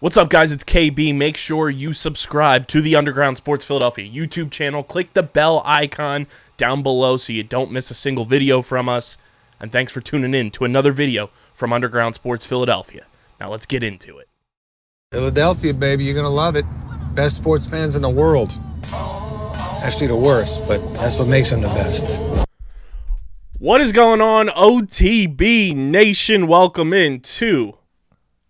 What's up, guys? It's KB. Make sure you subscribe to the Underground Sports Philadelphia YouTube channel. Click the bell icon down below so you don't miss a single video from us. And thanks for tuning in to another video from Underground Sports Philadelphia. Now let's get into it. Philadelphia, baby, you're going to love it. Best sports fans in the world. Actually, the worst, but that's what makes them the best. What is going on, OTB Nation? Welcome into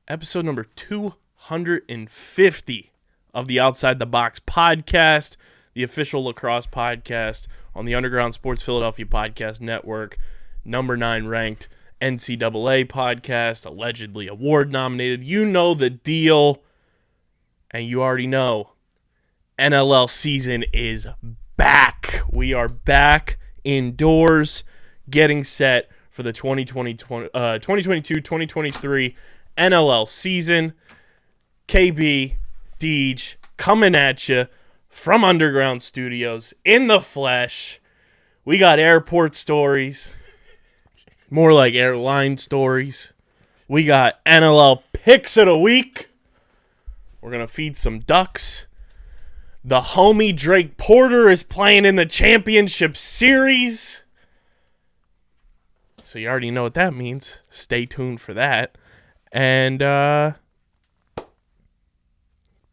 episode number 250 of the Outside the Box podcast, the official lacrosse podcast on the Underground Sports Philadelphia Podcast Network, number 9 ranked NCAA podcast, allegedly award nominated. You know the deal, and you already know NLL season is back. We are back indoors, getting set for the 2022-2023 NLL season. KB, Deej, coming at you from Underground Studios in the flesh. We got airport stories, more like airline stories. We got NLL picks of the week. We're going to feed some ducks. The homie Drake Porter is playing in the championship series. So you already know what that means. Stay tuned for that. And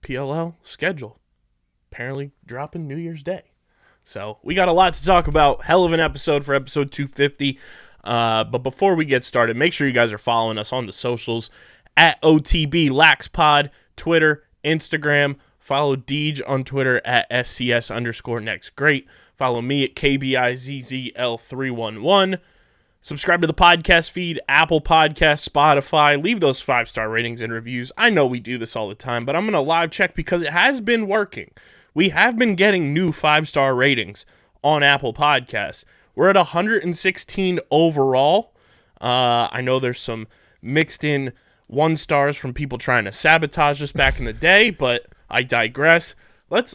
PLL schedule apparently dropping New Year's Day. So we got a lot to talk about. Hell of an episode for episode 250. But before we get started, make sure you guys are following us on the socials at OTB LaxPod, Twitter, Instagram. Follow Deej on Twitter at SCS_next. Great. Follow me at KBIZZL311. Subscribe to the podcast feed, Apple Podcasts, Spotify. Leave those 5-star ratings and reviews. I know we do this all the time, but I'm going to live check because it has been working. We have been getting new 5-star ratings on Apple Podcasts. We're at 116 overall. I know there's some mixed in 1 stars from people trying to sabotage us back in the day, but I digress. Let's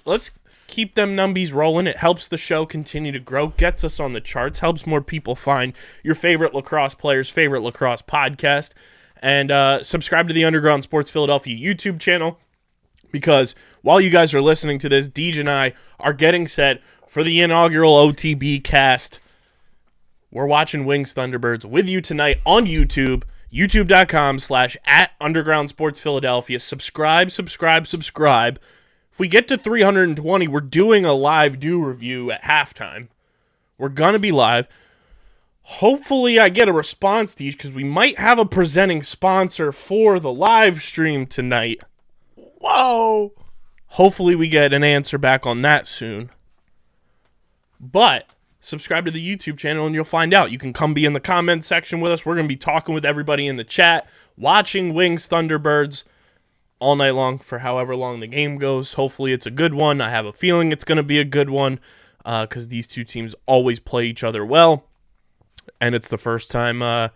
keep them numbies rolling. It helps the show continue to grow, gets us on the charts, helps more people find your favorite lacrosse players' favorite lacrosse podcast. And subscribe to the Underground Sports Philadelphia YouTube channel, because while you guys are listening to this, Deej and I are getting set for the inaugural OTB cast. We're watching Wings Thunderbirds with you tonight on YouTube, youtube.com/@undergroundsportsphiladelphia. Subscribe. If we get to 320, we're doing a live review at halftime. We're going to be live. Hopefully I get a response to each, because we might have a presenting sponsor for the live stream tonight. Whoa! Hopefully we get an answer back on that soon. But subscribe to the YouTube channel and you'll find out. You can come be in the comments section with us. We're going to be talking with everybody in the chat, watching Wings Thunderbirds all night long for however long the game goes. Hopefully it's a good one. I have a feeling it's going to be a good one because these two teams always play each other well. And it's the first time the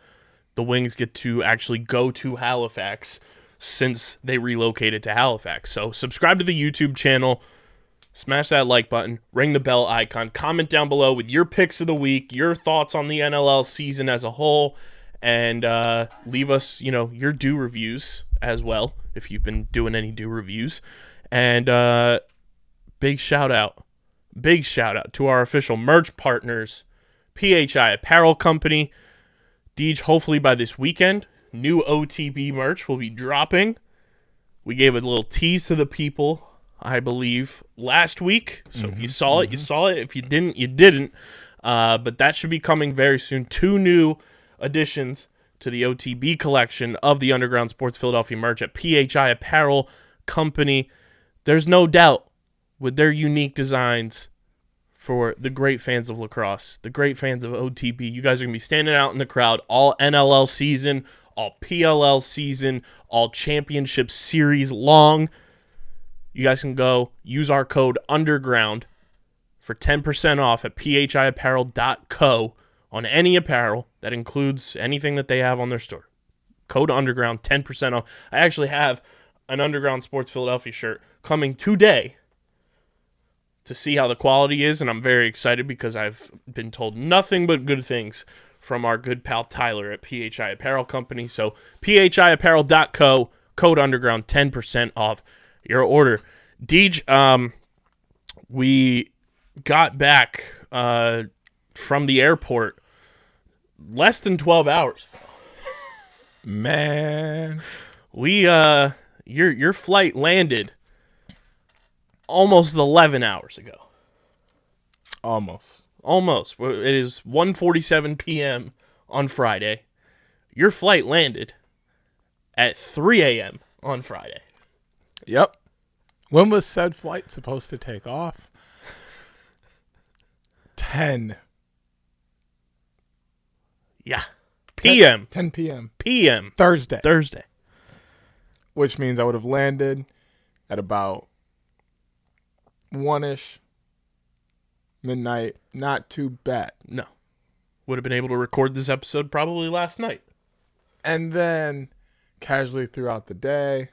Wings get to actually go to Halifax since they relocated to Halifax. So subscribe to the YouTube channel. Smash that like button, ring the bell icon, comment down below with your picks of the week, your thoughts on the NLL season as a whole, and leave us, your do reviews as well, if you've been doing any do reviews. And big shout out to our official merch partners, PHI Apparel Company. Deej, hopefully by this weekend, new OTB merch will be dropping. We gave a little tease to the people, I believe, last week. So if you saw it, you saw it. If you didn't, you didn't. But that should be coming very soon. 2 new additions to the OTB collection of the Underground Sports Philadelphia merch at PHI Apparel Company. There's no doubt, with their unique designs for the great fans of lacrosse, the great fans of OTB, you guys are going to be standing out in the crowd all NLL season, all PLL season, all championship series long. You guys can go use our code UNDERGROUND for 10% off at phiapparel.co on any apparel that includes anything that they have on their store. Code UNDERGROUND, 10% off. I actually have an Underground Sports Philadelphia shirt coming today to see how the quality is, and I'm very excited because I've been told nothing but good things from our good pal Tyler at PHI Apparel Company. So phiapparel.co, code underground, 10% off your order. Deej, we got back from the airport less than 12 hours. Man. We your flight landed almost 11 hours ago. Almost. It is 1:47 p.m. on Friday. Your flight landed at 3 a.m. on Friday. Yep. When was said flight supposed to take off? 10. Yeah. P.m. 10 p.m. P.m. Thursday. Which means I would have landed at about 1-ish. Midnight. Not too bad. No. Would have been able to record this episode probably last night. And then casually throughout the day,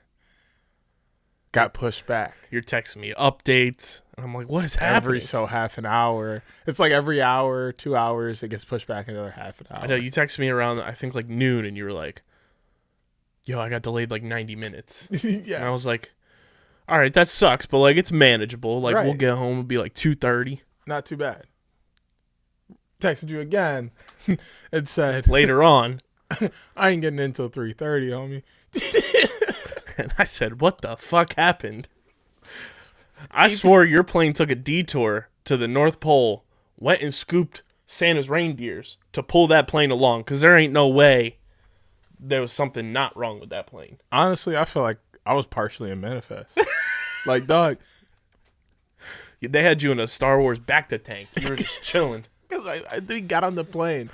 got pushed back. You're texting me updates, and I'm like, what is happening? Every so half an hour. It's like every hour, 2 hours, it gets pushed back another half an hour. I know, you texted me around, I think, like noon, and you were like, yo, I got delayed like 90 minutes. Yeah. And I was like, all right, that sucks, but like it's manageable. Like Right. we'll get home, it'll be like 2:30. Not too bad. Texted you again and said, Later on, I ain't getting in until 3:30, homie. and I said, what the fuck happened? I swore your plane took a detour to the North Pole, went and scooped Santa's reindeers to pull that plane along, because there ain't no way there was something not wrong with that plane. Honestly, I feel like I was partially a manifest. Like, dog. They had you in a Star Wars back-to tank. You were just chilling. Because I got on the plane.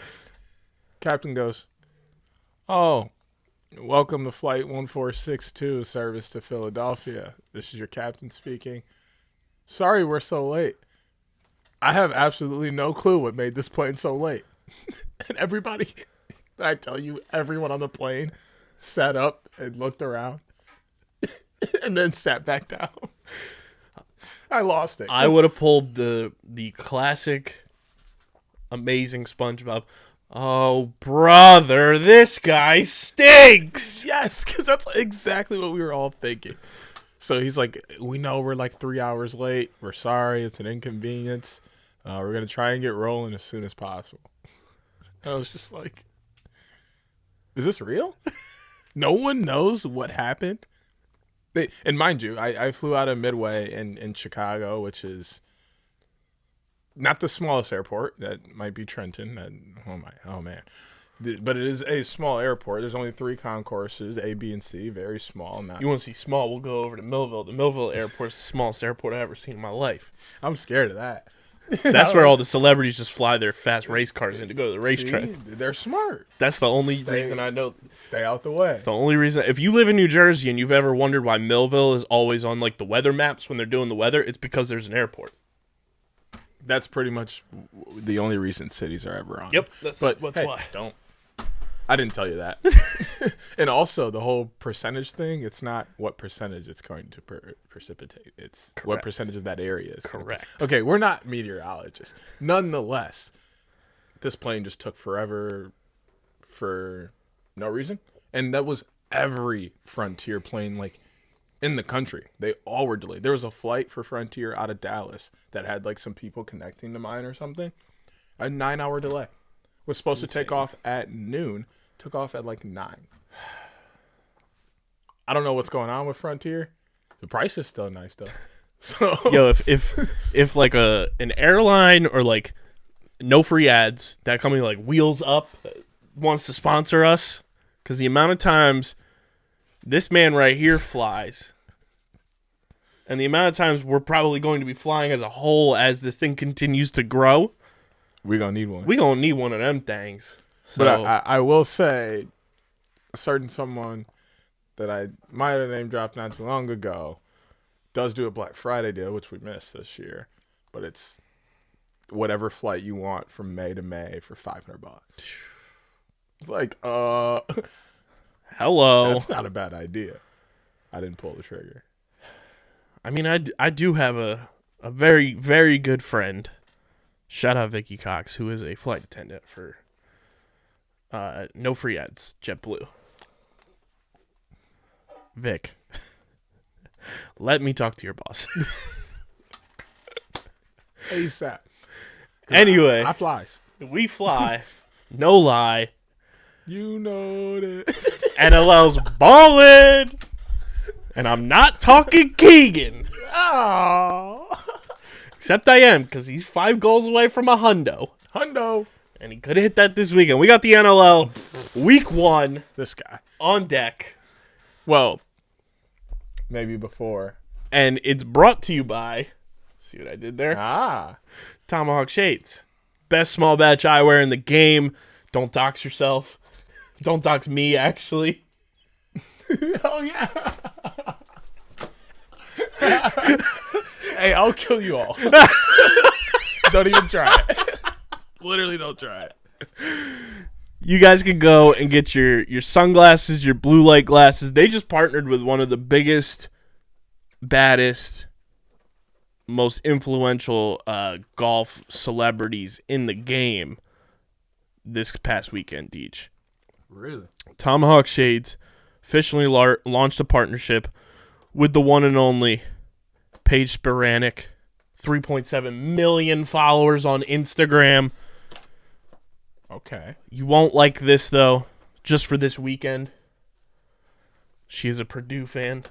Captain goes, oh, welcome to Flight 1462, service to Philadelphia. This is your captain speaking. Sorry we're so late. I have absolutely no clue what made this plane so late. And everybody, I tell you, everyone on the plane sat up and looked around and then sat back down. I lost it. I would have pulled the classic, amazing SpongeBob. Oh, brother, this guy stinks. Yes, because that's exactly what we were all thinking. So he's like, we know we're like 3 hours late. We're sorry. It's an inconvenience. We're going to try and get rolling as soon as possible. I was just like, is this real? No one knows what happened. And mind you, I flew out of Midway in Chicago, which is not the smallest airport. That might be Trenton. Oh man. But it is a small airport. There's only 3 concourses, A, B, and C. Very small. You want to see small? We'll go over to Millville. The Millville airport is the smallest airport I've ever seen in my life. I'm scared of that. That's where all the celebrities just fly their fast race cars in to go to the racetrack. See, they're smart. That's the only reason I know. Stay out the way. It's the only reason. If you live in New Jersey and you've ever wondered why Millville is always on like the weather maps when they're doing the weather, it's because there's an airport. That's pretty much the only reason cities are ever on. Yep, that's but hey, why. Don't. I didn't tell you that. And also, the whole percentage thing, it's not what percentage it's going to precipitate. It's Correct. What percentage of that area is. Correct. Okay, we're not meteorologists. Nonetheless, this plane just took forever for no reason. And that was every Frontier plane, like, in the country. They all were delayed. There was a flight for Frontier out of Dallas that had, like, some people connecting to mine or something. A 9-hour delay. Was supposed to take off at noon. Took off at like 9. I don't know what's going on with Frontier. The price is still nice though. So Yo, if like an airline or like no free ads, that company like Wheels Up wants to sponsor us, because the amount of times this man right here flies, and the amount of times we're probably going to be flying as a whole as this thing continues to grow, we're gonna need one. we gonna need one of them things. So, But I will say, a certain someone that I might have name dropped not too long ago does do a Black Friday deal, which we missed this year. But it's whatever flight you want from May to May for $500. It's like, hello. that's not a bad idea. I didn't pull the trigger. I mean, I do have a very, very good friend. Shout out Vicky Cox, who is a flight attendant for no free ads, JetBlue. Vic, let me talk to your boss. ASAP. Anyway, I flies. we fly. No lie. You know that. NLL's ballin'. And I'm not talking Keegan. Oh. Except I am, because he's 5 goals away from a hundo. Hundo. And he could have hit that this weekend. We got the NLL week 1 This guy. on deck. Well, maybe before. And it's brought to you by, see what I did there? Ah. Tomahawk Shades. Best small batch eyewear in the game. Don't dox yourself. Don't dox me, actually. Oh, yeah. Hey, I'll kill you all. Don't even try it. Literally don't try it. You guys can go and get your sunglasses, your blue light glasses. They just partnered with one of the biggest, baddest, most influential golf celebrities in the game this past weekend, Deej. Really? Tomahawk Shades officially launched a partnership with the one and only Paige Spiranek. 3.7 million followers on Instagram. Okay. You won't like this, though, just for this weekend. She is a Purdue fan.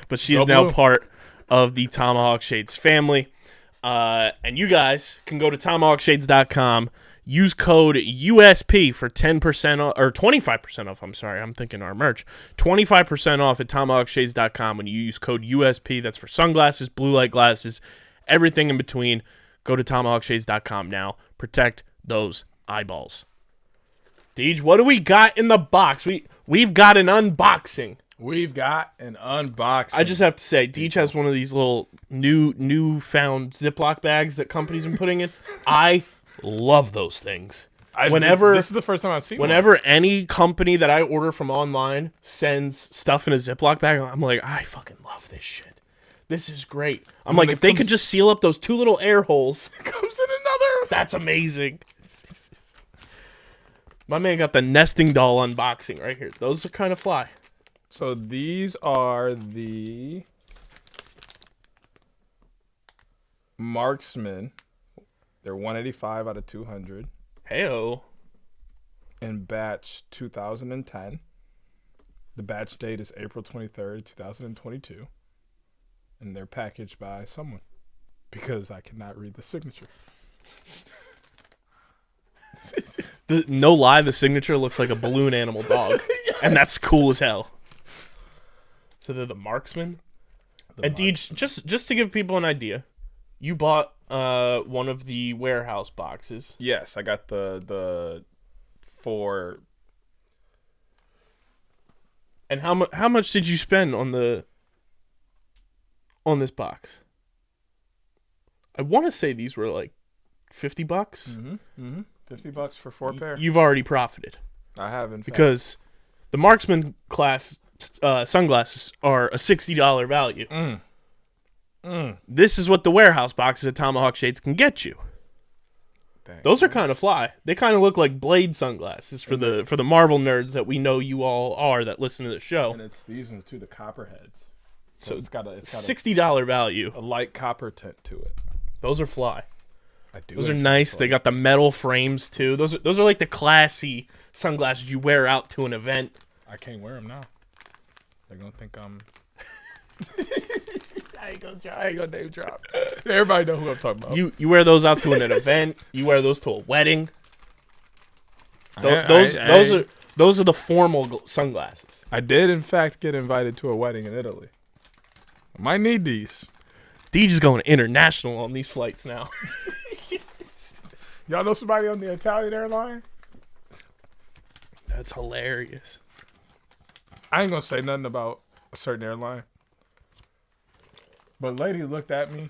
But she is Go now Blue. part of the Tomahawk Shades family. And you guys can go to tomahawkshades.com. Use code USP for 10% off, or 25% off. I'm sorry. I'm thinking our merch. 25% off at tomahawkshades.com when you use code USP. That's for sunglasses, blue light glasses, everything in between. Go to tomahawkshades.com now. Protect those eyeballs. Deej, what do we got in the box? We've got an unboxing. We've got an unboxing. I just have to say, Deej has one of these little newfound Ziploc bags that companies been putting in. I love those things. This is the first time I've seen Whenever any company that I order from online sends stuff in a Ziploc bag, I'm like, I fucking love this shit. This is great. I'm like, if they could just seal up those 2 little air holes. It comes in another. That's amazing. My man got the nesting doll unboxing right here. Those are kind of fly. So these are the Marksman. They're 185 out of 200 Heyo. in batch 2010. The batch date is April 23rd, 2022. And they're packaged by someone because I cannot read the signature. No lie, the signature looks like a balloon animal dog. Yes. And that's cool as hell. So they're the Marksman. And Deej, just to give people an idea, you bought one of the warehouse boxes. Yes, I got the 4. And how much did you spend on this box? I want to say these were like $50. Mm-hmm. $50 for 4 pair. You've already profited. I haven't. Because the Marksman class sunglasses are a $60 value. This is what the warehouse boxes at Tomahawk Shades can get you. Dang. Those are kind of fly. They kind of look like Blade sunglasses for the Marvel nerds that we know you all are that listen to the show. And it's these ones too, the copperheads. So it's got a $60 value. a light copper tint to it. Those are fly. I do. Those are nice. They got the metal frames too. Those are like the classy sunglasses you wear out to an event. I can't wear them now. They're gonna think I'm. I ain't gonna name drop. Everybody know who I'm talking about. You wear those out to an event. You wear those to a wedding. Those are the formal sunglasses. I did in fact get invited to a wedding in Italy. I might need these. Deej is going international on these flights now. Y'all know somebody on the Italian airline? That's hilarious. I ain't gonna say nothing about a certain airline. But lady looked at me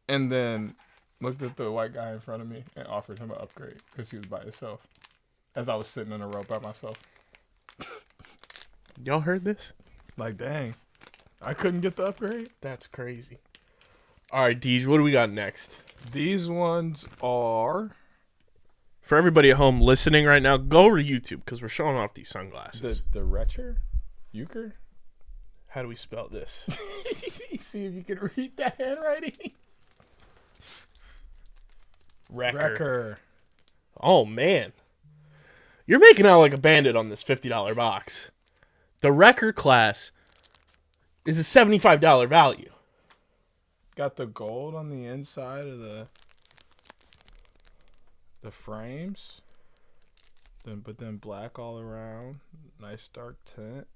and then looked at the white guy in front of me and offered him an upgrade because he was by himself as I was sitting in a row by myself. Y'all heard this? Like, dang, I couldn't get the upgrade? That's crazy. All right, Deej, what do we got next? These ones are For everybody at home listening right now, go to YouTube because we're showing off these sunglasses. The Retcher? Euchre? How do we spell this? See if you can read that handwriting. Wrecker. Oh, man. You're making out like a bandit on this $50 box. The Wrecker class is a $75 value. Got the gold on the inside of the frames. But then black all around. Nice dark tint.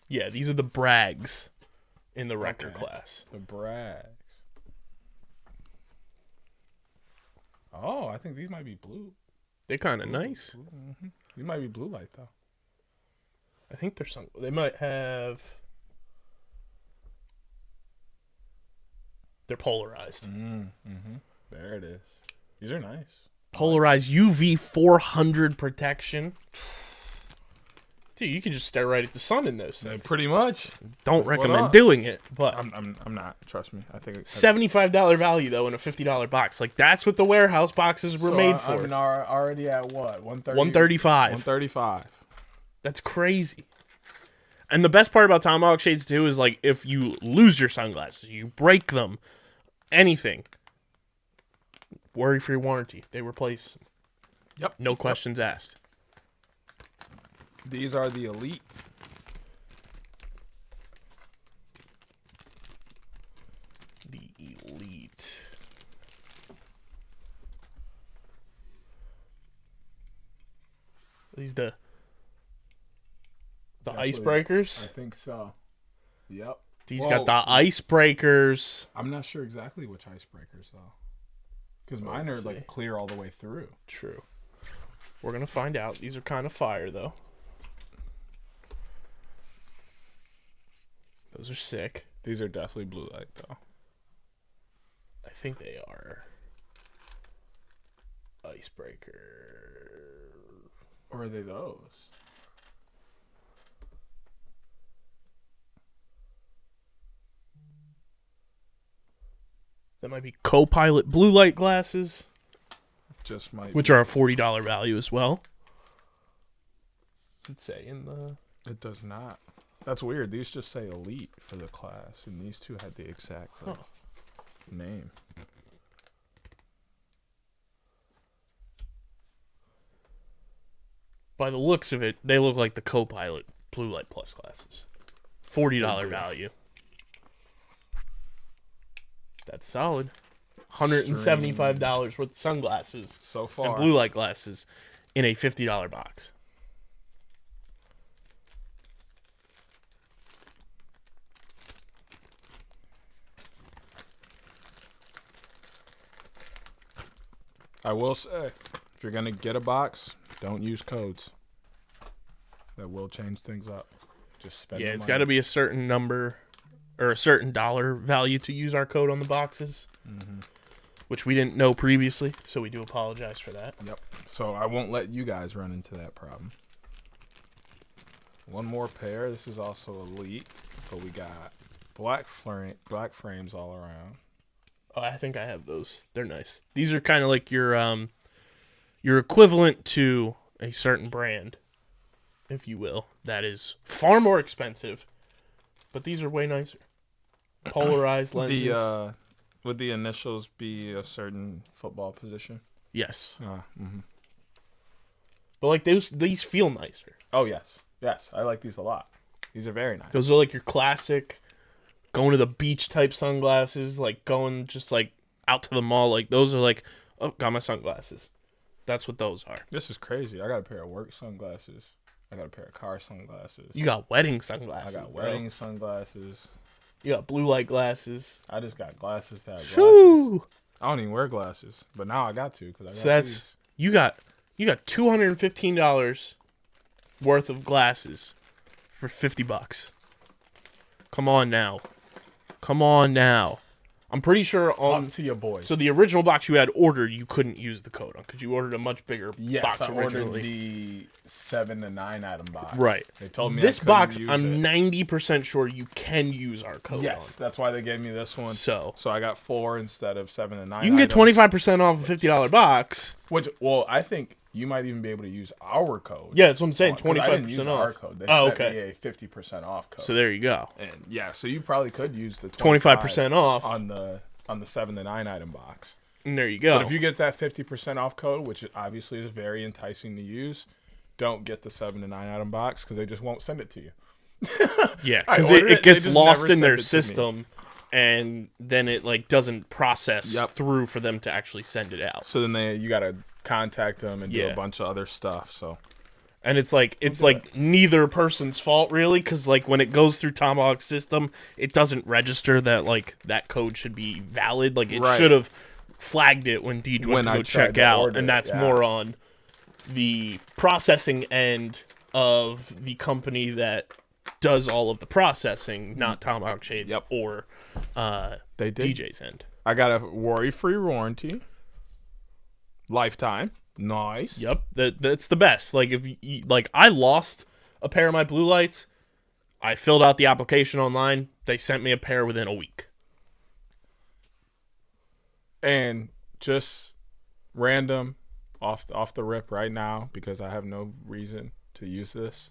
Yeah, these are the Brags in the Wrecker class. The Brags. Oh, I think these might be blue. They're kind of nice. Mm-hmm. These might be blue light, though. I think they're they might have... They're polarized. Mm-hmm. There it is. These are nice. Polarized UV 400 protection. Dude, you can just stare right at the sun in those things. Pretty much. Don't recommend doing it, but I'm not. Trust me. I think $75 value though in a $50 box. Like that's what the warehouse boxes were made for. I'm already at what? 135. 135. That's crazy. And the best part about Tomahawk Shades too is like if you lose your sunglasses, you break them, anything. Worry-free warranty. They replace. Yep. No questions asked. These are the Elite. The Elite. These the icebreakers? I think so. Yep. These got the icebreakers. I'm not sure exactly which icebreakers though. Because mine are like clear all the way through. True. We're going to find out. These are kind of fire though. Those are sick. These are definitely blue light, though. I think they are. Icebreaker. Or are they those? That might be Copilot blue light glasses. Just might. Which are a $40 value as well. Does it say in the... It does not. That's weird. These just say Elite for the class, and these two had the exact name. By the looks of it, they look like the Copilot Blue Light Plus glasses. $40 value. That's solid. $175 worth of sunglasses. So far. And blue light glasses in a $50 box. I will say, if you're going to get a box, don't use codes. That will change things up. Just spend it's got to be a certain number or a certain dollar value to use our code on the boxes, which we didn't know previously, so we do apologize for that. Yep. So I won't let you guys run into that problem. One more pair. This is also Elite, but we got black frames all around. Oh, I think I have those. They're nice. These are kind of like your equivalent to a certain brand, if you will. That is far more expensive, but these are way nicer. Polarized lenses. Would the initials be a certain football position? Yes. Mm-hmm. But like these feel nicer. Oh yes, I like these a lot. These are very nice. Those are like your classic going to the beach type sunglasses, like going just like out to the mall. Like those are like, oh, got my sunglasses. That's what those are. This is crazy. I got a pair of work sunglasses. I got a pair of car sunglasses. You got wedding sunglasses. I got wedding sunglasses. You got blue light glasses. I just got glasses that have Shoo! glasses. I don't even wear glasses, but now I got to because I got so that's these. you got $215 worth of glasses for $50. Come on now. I'm pretty sure on Talk to your boy. So the original box you had ordered, you couldn't use the code on because you ordered a much bigger box I ordered originally. the 7 to 9 item box. Right. They told me this I couldn't box, use I'm it. 90% sure you can use our code Yes, on. that's why they gave me this one. So I got 4 instead of 7 to 9. You can get 25% off a $50 box. Which, well, I think you might even be able to use our code. Yeah, that's what I'm saying. 25% 25% off. our code. They sent me a 50% off code. So there you go. And yeah, so you probably could use the 25% off on the 7 to 9 item box. And there you go. But if you get that 50% off code, which obviously is very enticing to use, don't get the 7 to 9 item box because they just won't send it to you. Yeah, because it gets lost in their system, and then it like doesn't process through for them to actually send it out. So then you gotta contact them and do a bunch of other stuff. So, and it's like neither person's fault really, because like when it goes through Tomahawk's system, it doesn't register that like that code should be valid. Like it should have flagged it when Deej went to go check out, and that's more on the processing end of the company that does all of the processing, not Tomahawk Shades or DJ's end. I got a worry-free warranty, lifetime. Nice. Yep, that's the best. Like if you, like I lost a pair of my blue lights, I filled out the application online. They sent me a pair within a week. And just random off the rip right now, because I have no reason to use this.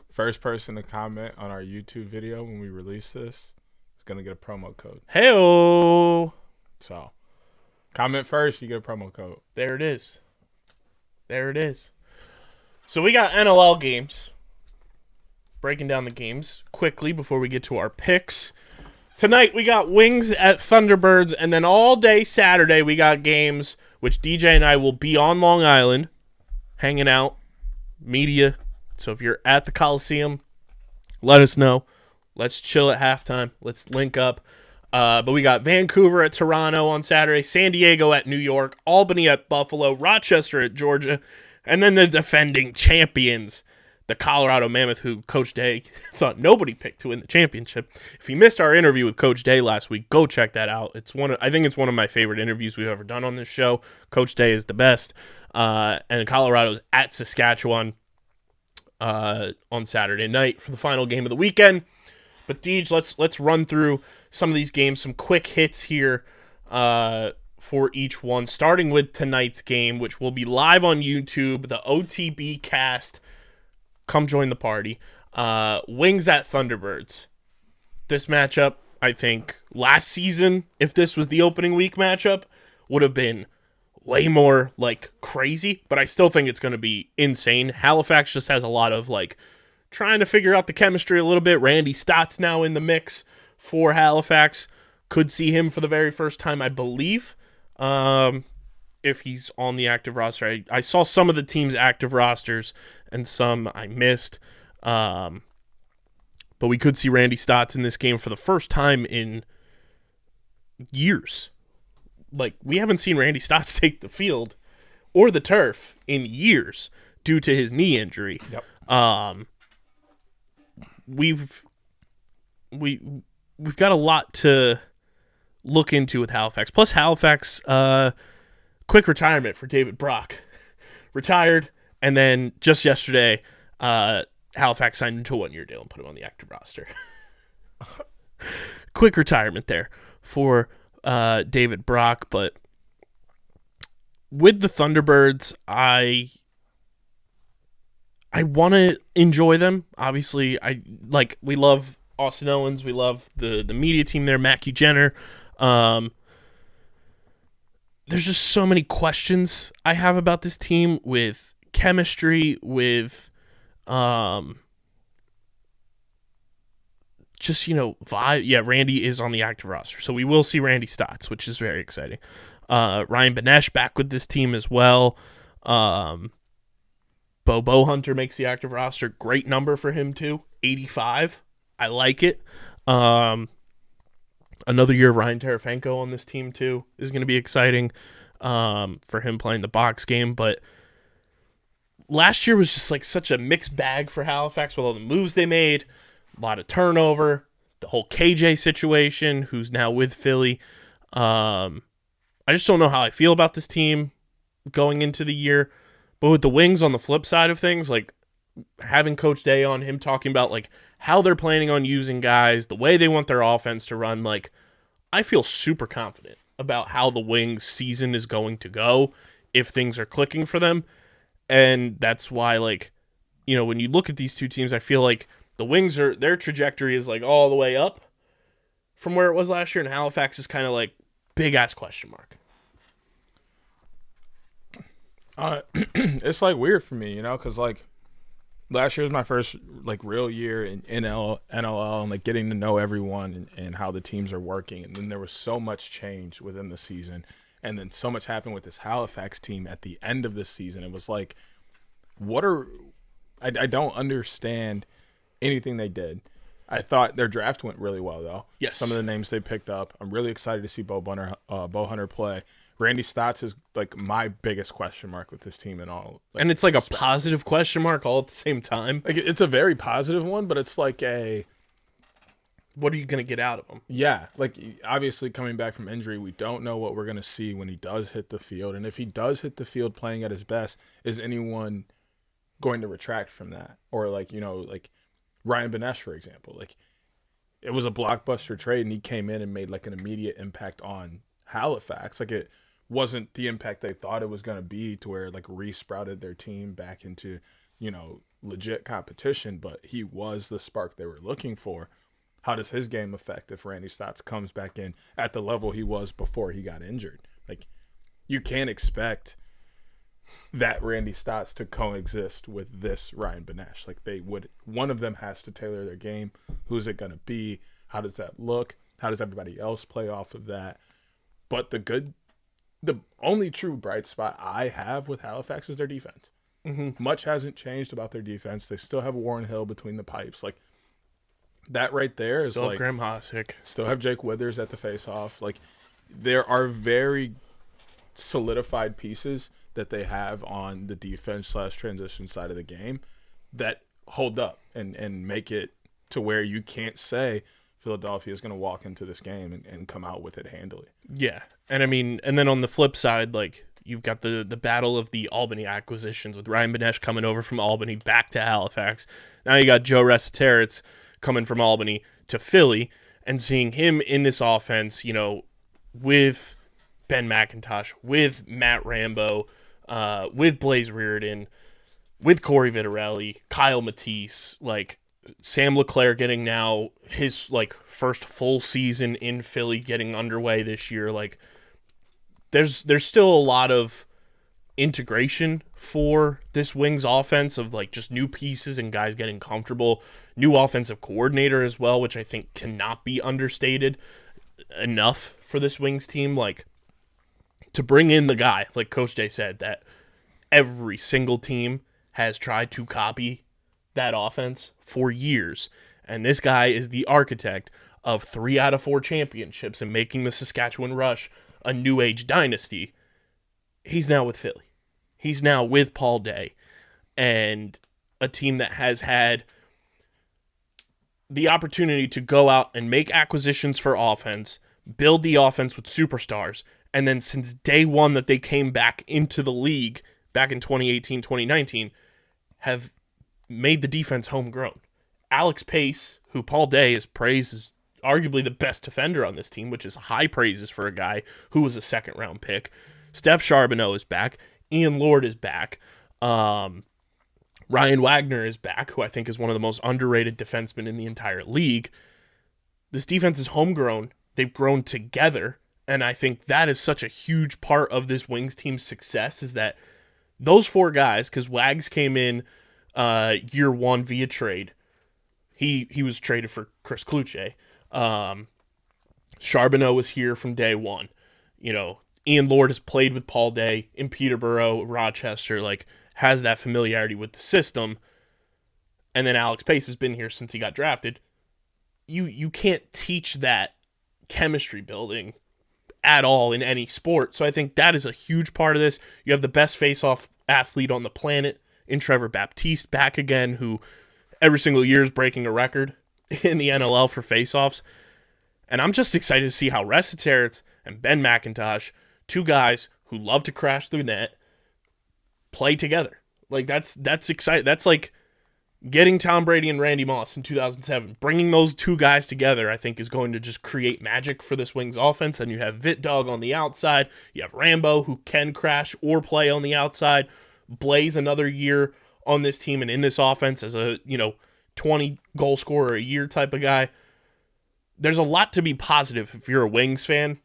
First person to comment on our YouTube video when we release this is going to get a promo code. Hey-o! So, comment first, you get a promo code. There it is. There it is. So we got NLL games. Breaking down the games quickly before we get to our picks. Tonight we got Wings at Thunderbirds, and then all day Saturday we got games, which DJ and I will be on Long Island, hanging out, media. So if you're at the Coliseum, let us know. Let's chill at halftime. Let's link up. But we got Vancouver at Toronto on Saturday, San Diego at New York, Albany at Buffalo, Rochester at Georgia, and then the defending champions, the Colorado Mammoth, who Coach Day thought nobody picked to win the championship. If you missed our interview with Coach Day last week, go check that out. I think it's one of my favorite interviews we've ever done on this show. Coach Day is the best. And Colorado's at Saskatchewan on Saturday night for the final game of the weekend. But Deej, let's run through some of these games, some quick hits here for each one, starting with tonight's game, which will be live on YouTube, the OTB cast. Come join the party. Wings at Thunderbirds. This matchup, I think, last season, if this was the opening week matchup, would have been way more, like, crazy, but I still think it's going to be insane. Halifax just has a lot of, like, trying to figure out the chemistry a little bit. Randy Stott's now in the mix for Halifax. Could see him for the very first time, I believe, if he's on the active roster. I saw some of the team's active rosters and some I missed. But we could see Randy Stott's in this game for the first time in years. Like, we haven't seen Randy Stott's take the field or the turf in years due to his knee injury. Yep. We've got a lot to look into with Halifax. Plus, Halifax, quick retirement for David Brock. Retired, and then just yesterday, Halifax signed into a one-year deal and put him on the active roster. Quick retirement there for David Brock, but with the Thunderbirds, I want to enjoy them. Obviously, we love Austin Owens. We love the media team there, Mackie Jenner. There's just so many questions I have about this team with chemistry, with just, vibe. Yeah, Randy is on the active roster, so we will see Randy Stotts, which is very exciting. Ryan Benesh back with this team as well. Bo Hunter makes the active roster. Great number for him, too. 85. I like it. Another year of Ryan Terefenko on this team, too, is going to be exciting for him playing the box game. But last year was just like such a mixed bag for Halifax with all the moves they made, a lot of turnover. the whole KJ situation, who's now with Philly. I just don't know how I feel about this team going into the year. But with the Wings on the flip side of things, like having Coach Day on, him talking about like how they're planning on using guys, the way they want their offense to run, like I feel super confident about how the Wings season is going to go if things are clicking for them. And that's why, like, you know, when you look at these two teams, I feel like the Wings their trajectory is like all the way up from where it was last year, and Halifax is kind of like big ass question mark. It's like weird for me, you know, because like last year was my first like real year in NLL and like getting to know everyone and how the teams are working. And then there was so much change within the season. And then so much happened with this Halifax team at the end of this season. It was like, I don't understand anything they did. I thought their draft went really well, though. Yes. Some of the names they picked up. I'm really excited to see Bo Hunter play. Randy Stotts is like my biggest question mark with this team and all. Like, and it's like a positive question mark all at the same time. Like it's a very positive one, but it's like what are you going to get out of him? Yeah, like obviously coming back from injury, we don't know what we're going to see when he does hit the field. And if he does hit the field playing at his best, is anyone going to retract from that? Or like, you know, like Ryan Bennett, for example, like it was a blockbuster trade and he came in and made like an immediate impact on Halifax. Like it wasn't the impact they thought it was going to be to where it like re-sprouted their team back into, you know, legit competition, but he was the spark they were looking for. How does his game affect if Randy Stotts comes back in at the level he was before he got injured? Like, you can't expect that Randy Stotts to coexist with this Ryan Bennett. Like, one of them has to tailor their game. Who's it going to be? How does that look? How does everybody else play off of that? But the only true bright spot I have with Halifax is their defense. Mm-hmm. Much hasn't changed about their defense. They still have Warren Hill between the pipes. Like, that right there is still like have Graham Hosick. Still have Jake Withers at the face-off. Like, there are very solidified pieces that they have on the defense/transition side of the game that hold up and make it to where you can't say Philadelphia is going to walk into this game and come out with it handily. Yeah, and I mean, and then on the flip side, like you've got the battle of the Albany acquisitions with Ryan Bennett coming over from Albany back to Halifax. Now you got Joe Resiteritz coming from Albany to Philly, and seeing him in this offense, you know, with Ben McIntosh, with Matt Rambo, with Blaze Reardon, with Corey Vitarelli, Kyle Matisse, like Sam LeClaire getting now his like first full season in Philly getting underway this year. Like there's still a lot of integration for this Wings offense of like just new pieces and guys getting comfortable, new offensive coordinator as well, which I think cannot be understated enough for this Wings team. Like to bring in the guy, like Coach Day said, that every single team has tried to copy that offense for years. And this guy is the architect of 3 out of 4 championships and making the Saskatchewan Rush a new age dynasty. He's now with Philly. He's now with Paul Day, and a team that has had the opportunity to go out and make acquisitions for offense, build the offense with superstars, and then since day one that they came back into the league back in 2018, 2019, have made the defense homegrown. Alex Pace, who Paul Day has praised as arguably the best defender on this team, which is high praises for a guy who was a second-round pick. Steph Charbonneau is back. Ian Lord is back. Ryan Wagner is back, who I think is one of the most underrated defensemen in the entire league. This defense is homegrown. They've grown together, and I think that is such a huge part of this Wings team's success is that those 4 guys, because Wags came in year 1 via trade. He was traded for Chris Kluche. Charbonneau was here from day 1. You know, Ian Lord has played with Paul Day in Peterborough, Rochester, like has that familiarity with the system. And then Alex Pace has been here since he got drafted. You can't teach that chemistry building at all in any sport. So I think that is a huge part of this. You have the best face-off athlete on the planet in Trevor Baptiste back again, who every single year is breaking a record in the NLL for faceoffs. And I'm just excited to see how Terrence and Ben McIntosh, two guys who love to crash the net, play together. Like that's exciting. That's like getting Tom Brady and Randy Moss in 2007. Bringing those two guys together, I think, is going to just create magic for this Wings offense. And you have Vitdog on the outside. You have Rambo, who can crash or play on the outside. Blaze another year on this team and in this offense as a 20 goal scorer a year type of guy. There's a lot to be positive if you're a Wings fan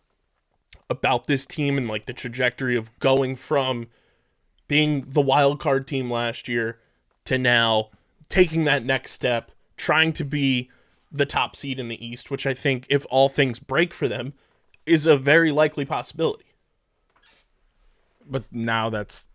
about this team and like the trajectory of going from being the wild card team last year to now taking that next step, trying to be the top seed in the East, which I think, if all things break for them, is a very likely possibility. But now that's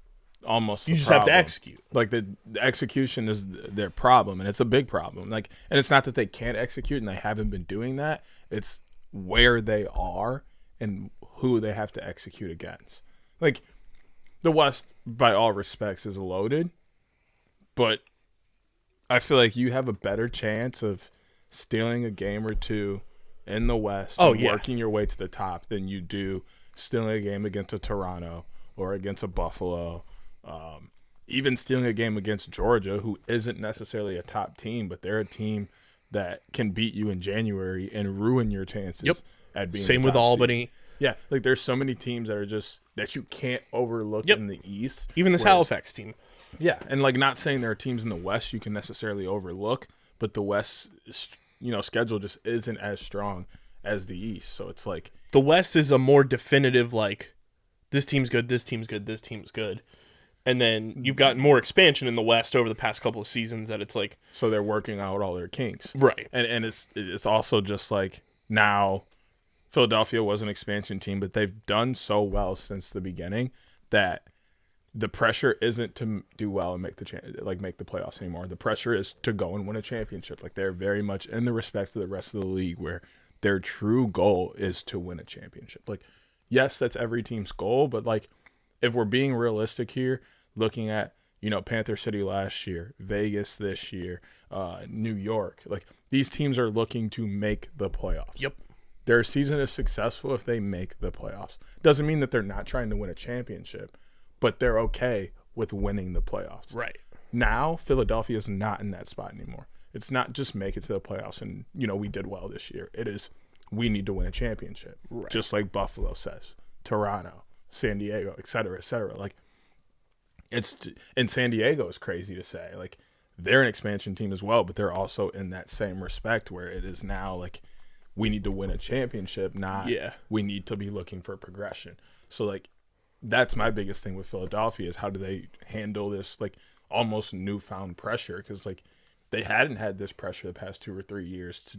almost you the just problem. have to execute. Like the execution is their problem, and it's a big problem. Like, and it's not that they can't execute and they haven't been doing that. It's where they are and who they have to execute against. Like, the West, by all respects, is loaded, but I feel like you have a better chance of stealing a game or two in the West and working your way to the top than you do stealing a game against a Toronto or against a Buffalo. Even stealing a game against Georgia, who isn't necessarily a top team, but they're a team that can beat you in January and ruin your chances at being Same the with top Albany. seed. Yeah, like there's so many teams that are just that you can't overlook in the East. Even this Halifax team. Yeah, and like not saying there are teams in the West you can necessarily overlook, but the West, schedule just isn't as strong as the East. So it's like the West is a more definitive, like, this team's good, this team's good, this team's good. And then you've gotten more expansion in the West over the past couple of seasons that it's like, so they're working out all their kinks. Right. And it's also just like now Philadelphia was an expansion team, but they've done so well since the beginning that the pressure isn't to do well and make the playoffs anymore. The pressure is to go and win a championship. Like, they're very much in the respect of the rest of the league where their true goal is to win a championship. Like, yes, that's every team's goal, but like, if we're being realistic here, looking at, Panther City last year, Vegas this year, New York, like, these teams are looking to make the playoffs. Yep. Their season is successful if they make the playoffs. Doesn't mean that they're not trying to win a championship, but they're okay with winning the playoffs. Right. Now, Philadelphia is not in that spot anymore. It's not just make it to the playoffs and, we did well this year. It is, we need to win a championship. Right. Just like Buffalo says, Toronto, San Diego, et cetera, et cetera. Like, and San Diego is crazy to say. Like, they're an expansion team as well, but they're also in that same respect where it is now like, we need to win a championship, not we need to be looking for progression. So like, that's my biggest thing with Philadelphia is how do they handle this like almost newfound pressure? Because like, they hadn't had this pressure the past 2 or 3 years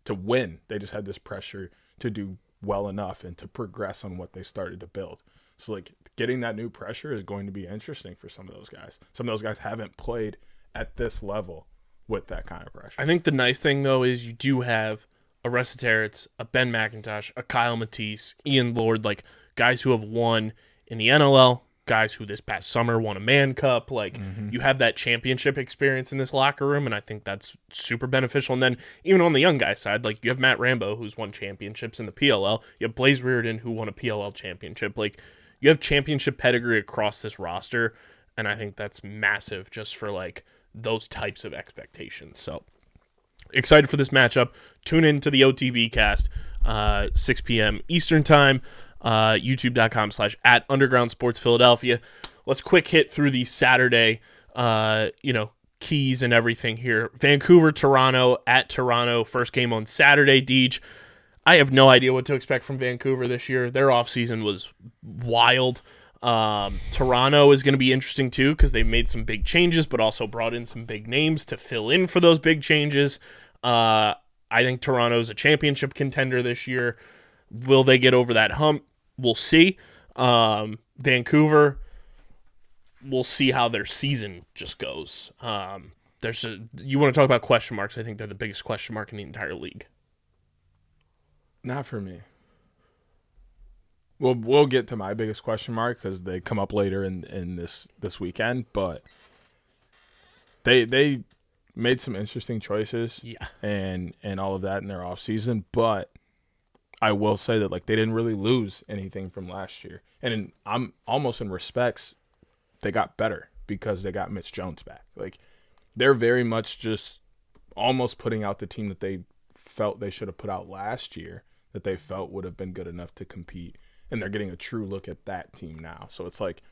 to win. They just had this pressure to do well enough and to progress on what they started to build. So like, getting that new pressure is going to be interesting for some of those guys. Some of those guys haven't played at this level with that kind of pressure. I think the nice thing though is you do have a Terrence, a Ben McIntosh, a Kyle Matisse, Ian Lord, like guys who have won in the NLL, guys who this past summer won a Man Cup. Like, you have that championship experience in this locker room, and I think that's super beneficial. And then even on the young guy side, like, you have Matt Rambo, who's won championships in the PLL. You have Blaze Reardon, who won a PLL championship. Like, you have championship pedigree across this roster, and I think that's massive just for, like, those types of expectations. So, excited for this matchup. Tune in to the OTB cast, 6 p.m. Eastern Time. YouTube.com/@UndergroundSportsPhiladelphia. Let's quick hit through the Saturday, keys and everything here. Vancouver, Toronto, at Toronto. First game on Saturday, Deej. I have no idea what to expect from Vancouver this year. Their offseason was wild. Toronto is going to be interesting too because they made some big changes, but also brought in some big names to fill in for those big changes. I think Toronto's a championship contender this year. Will they get over that hump? We'll see. Vancouver, we'll see how their season just goes. You want to talk about question marks? I think they're the biggest question mark in the entire league. Not for me. We'll get to my biggest question mark because they come up later in this weekend, but they made some interesting choices. Yeah. And all of that in their offseason, but I will say that like they didn't really lose anything from last year. And I'm almost in respects they got better because they got Mitch Jones back. Like they're very much just almost putting out the team that they felt they should have put out last year, that they felt would have been good enough to compete. And they're getting a true look at that team now. So it's like,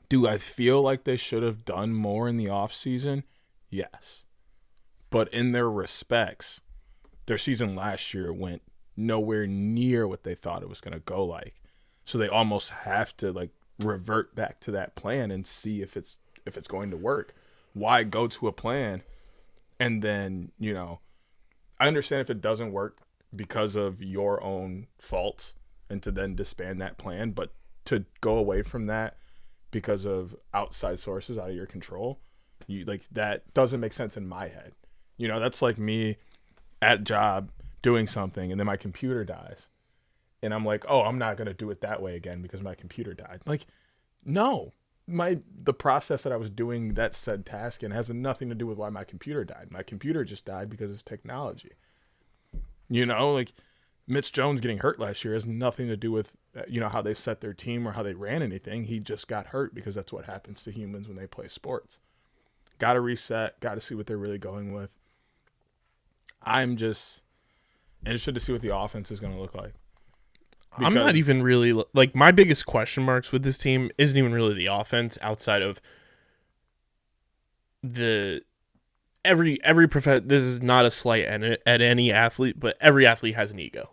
do I feel like they should have done more in the offseason? Yes. But in their respects, their season last year went nowhere near what they thought it was going to go like. So they almost have to like revert back to that plan and see if it's going to work. Why go to a plan and then, you know, I understand if it doesn't work because of your own faults and to then disband that plan, but to go away from that because of outside sources out of your control, you like that doesn't make sense in my head. You know, that's like me at a job doing something and then my computer dies. And I'm like, oh, I'm not going to do it that way again because my computer died. Like, no. The process that I was doing that said task in has nothing to do with why my computer died. My computer just died because it's technology. You know, like Mitch Jones getting hurt last year has nothing to do with, you know, how they set their team or how they ran anything. He just got hurt because that's what happens to humans when they play sports. Got to reset. Got to see what they're really going with. I'm just interested to see what the offense is going to look like. I'm not even really like my biggest question marks with this team isn't even really the offense outside of the every this is not a slight at any athlete, but every athlete has an ego.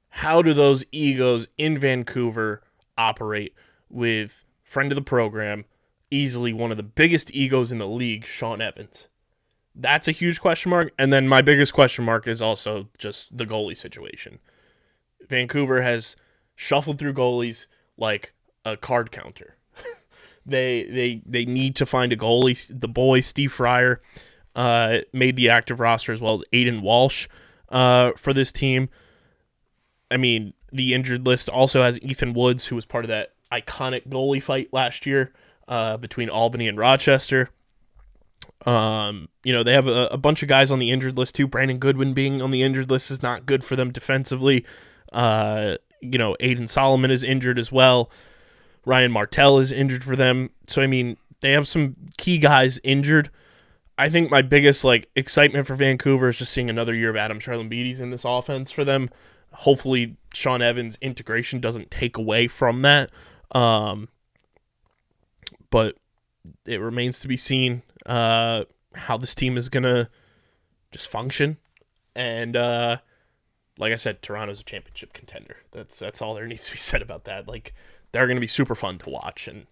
How do those egos in Vancouver operate with friend of the program, easily one of the biggest egos in the league, Sean Evans? That's a huge question mark. And then my biggest question mark is also just the goalie situation. Vancouver has shuffled through goalies like a card counter. They need to find a goalie. The boy, Steve Fryer, made the active roster as well as Aiden Walsh for this team. I mean, the injured list also has Ethan Woods, who was part of that iconic goalie fight last year between Albany and Rochester. You know, they have a bunch of guys on the injured list too. Brandon Goodwin being on the injured list is not good for them defensively. You know, Aiden Solomon is injured as well. Ryan Martell is injured for them. So, I mean, they have some key guys injured. I think my biggest, like, excitement for Vancouver is just seeing another year of Adam Charlambides in this offense for them. Hopefully, Sean Evans' integration doesn't take away from that. But it remains to be seen how this team is going to just function. And, like I said, Toronto's a championship contender. That's all there needs to be said about that. Like, they're going to be super fun to watch, and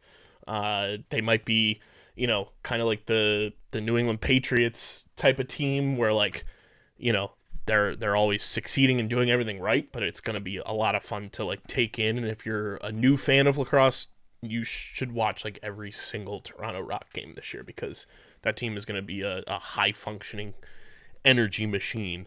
they might be, you know, kind of like the New England Patriots type of team where, like, you know, they're always succeeding and doing everything right, but it's going to be a lot of fun to like take in. And if you're a new fan of lacrosse, you should watch like every single Toronto Rock game this year because that team is going to be a high functioning energy machine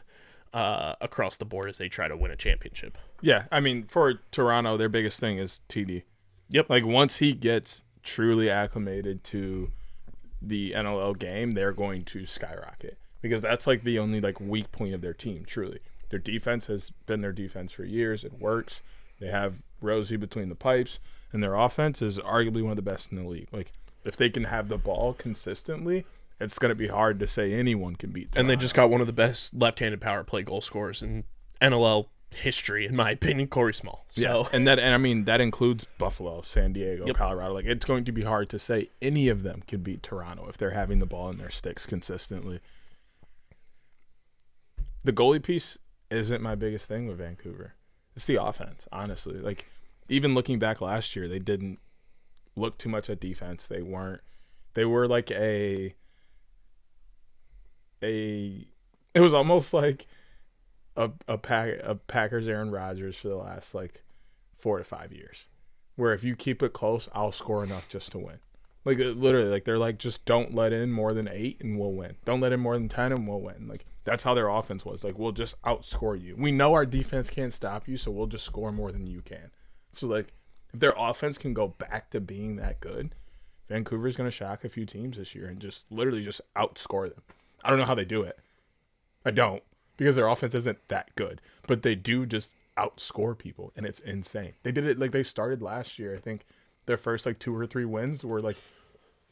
across the board as they try to win a championship. Yeah, I mean, for Toronto, their biggest thing is TD. Yep. Like, once he gets truly acclimated to the NLL game, they're going to skyrocket because that's, like, the only, like, weak point of their team, truly. Their defense has been their defense for years. It works. They have Rosie between the pipes, and their offense is arguably one of the best in the league. Like, if they can have the ball consistently, it's going to be hard to say anyone can beat Toronto. And they just got one of the best left-handed power play goal scorers in NLL history, in my opinion, Corey Small. So. Yeah. And I mean, that includes Buffalo, San Diego, yep. Colorado. Like, it's going to be hard to say any of them can beat Toronto if they're having the ball in their sticks consistently. The goalie piece isn't my biggest thing with Vancouver. It's the offense, honestly. Like, even looking back last year, they didn't look too much at defense. They were like it was almost like a Packers Aaron Rodgers for the last like 4 to 5 years, where if you keep it close, I'll score enough just to win. Like, literally, like, they're like, just don't let in more than 8 and we'll win. Don't let in more than 10 and we'll win. Like, that's how their offense was. Like, we'll just outscore you. We know our defense can't stop you, so we'll just score more than you can. So, like, if their offense can go back to being that good, Vancouver's going to shock a few teams this year and just literally just outscore them. I don't know how they do it. I don't, because their offense isn't that good, but they do just outscore people, and it's insane. They did it like they started last year. I think their first like 2 or 3 wins were like,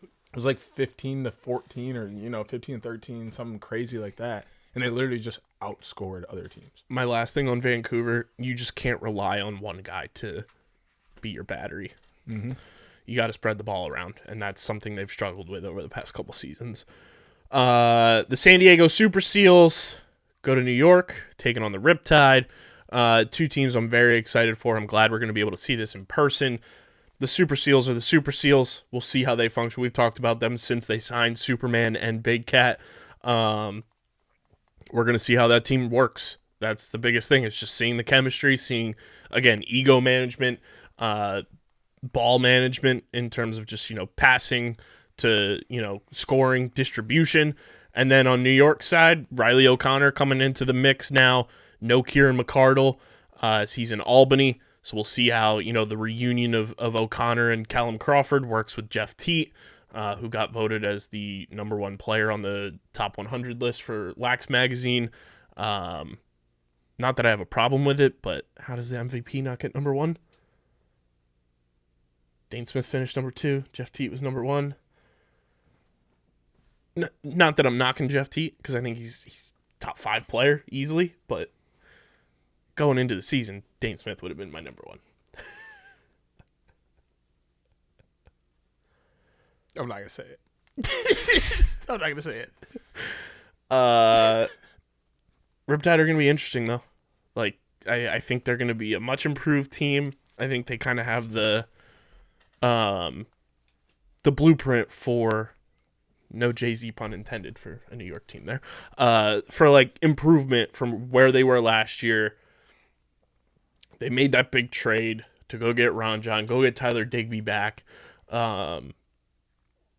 it was like 15-14 or 15-13, something crazy like that, and they literally just outscored other teams. My last thing on Vancouver, you just can't rely on one guy to be your battery. Mm-hmm. You got to spread the ball around, and that's something they've struggled with over the past couple seasons. The San Diego Super Seals go to New York, taking on the Riptide. 2 teams I'm very excited for. I'm glad we're going to be able to see this in person. The Super Seals are the Super Seals. We'll see how they function. We've talked about them since they signed Superman and Big Cat. We're going to see how that team works. That's the biggest thing. It's just seeing the chemistry, seeing, again, ego management, ball management in terms of just, passing to, scoring, distribution. And then on New York side, Riley O'Connor coming into the mix now. No Kieran McCardle as he's in Albany. So we'll see how, the reunion of O'Connor and Callum Crawford works with Jeff Teat, who got voted as the number 1 player on the top 100 list for Lax magazine. Not that I have a problem with it, but how does the MVP not get number 1? Dane Smith finished number 2. Jeff Teat was number 1. Not that I'm knocking Jeff Teat, because I think he's top 5 player easily, but going into the season, Dane Smith would have been my number 1. I'm not going to say it. I'm not going to say it. Riptide are going to be interesting, though. Like, I think they're going to be a much improved team. I think they kind of have the blueprint for, no Jay-Z pun intended for a New York team there, for like improvement from where they were last year. They made that big trade to go get Ron John, go get Tyler Digby back. And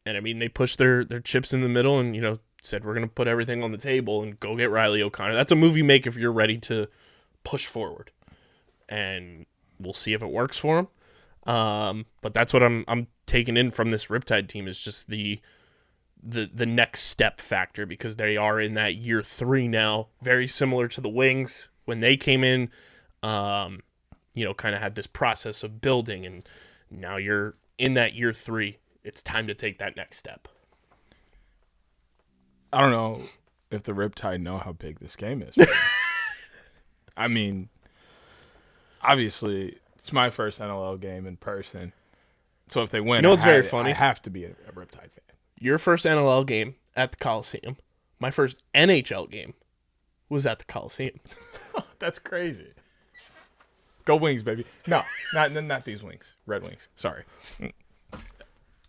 I mean, they pushed their chips in the middle and, said, we're going to put everything on the table and go get Riley O'Connor. That's a move you make if you're ready to push forward. And we'll see if it works for him. But that's what I'm taking in from this Riptide team is just the next step factor, because they are in that year 3 now, very similar to the Wings when they came in, kind of had this process of building, and now you're in that year 3. It's time to take that next step. I don't know if the Riptide know how big this game is. I mean, obviously, it's my first NLL game in person. So if they win, it's very funny. I have to be a Riptide fan. Your first NLL game at the Coliseum. My first NHL game was at the Coliseum. That's crazy. Go Wings, baby. No, not these Wings. Red Wings. Sorry.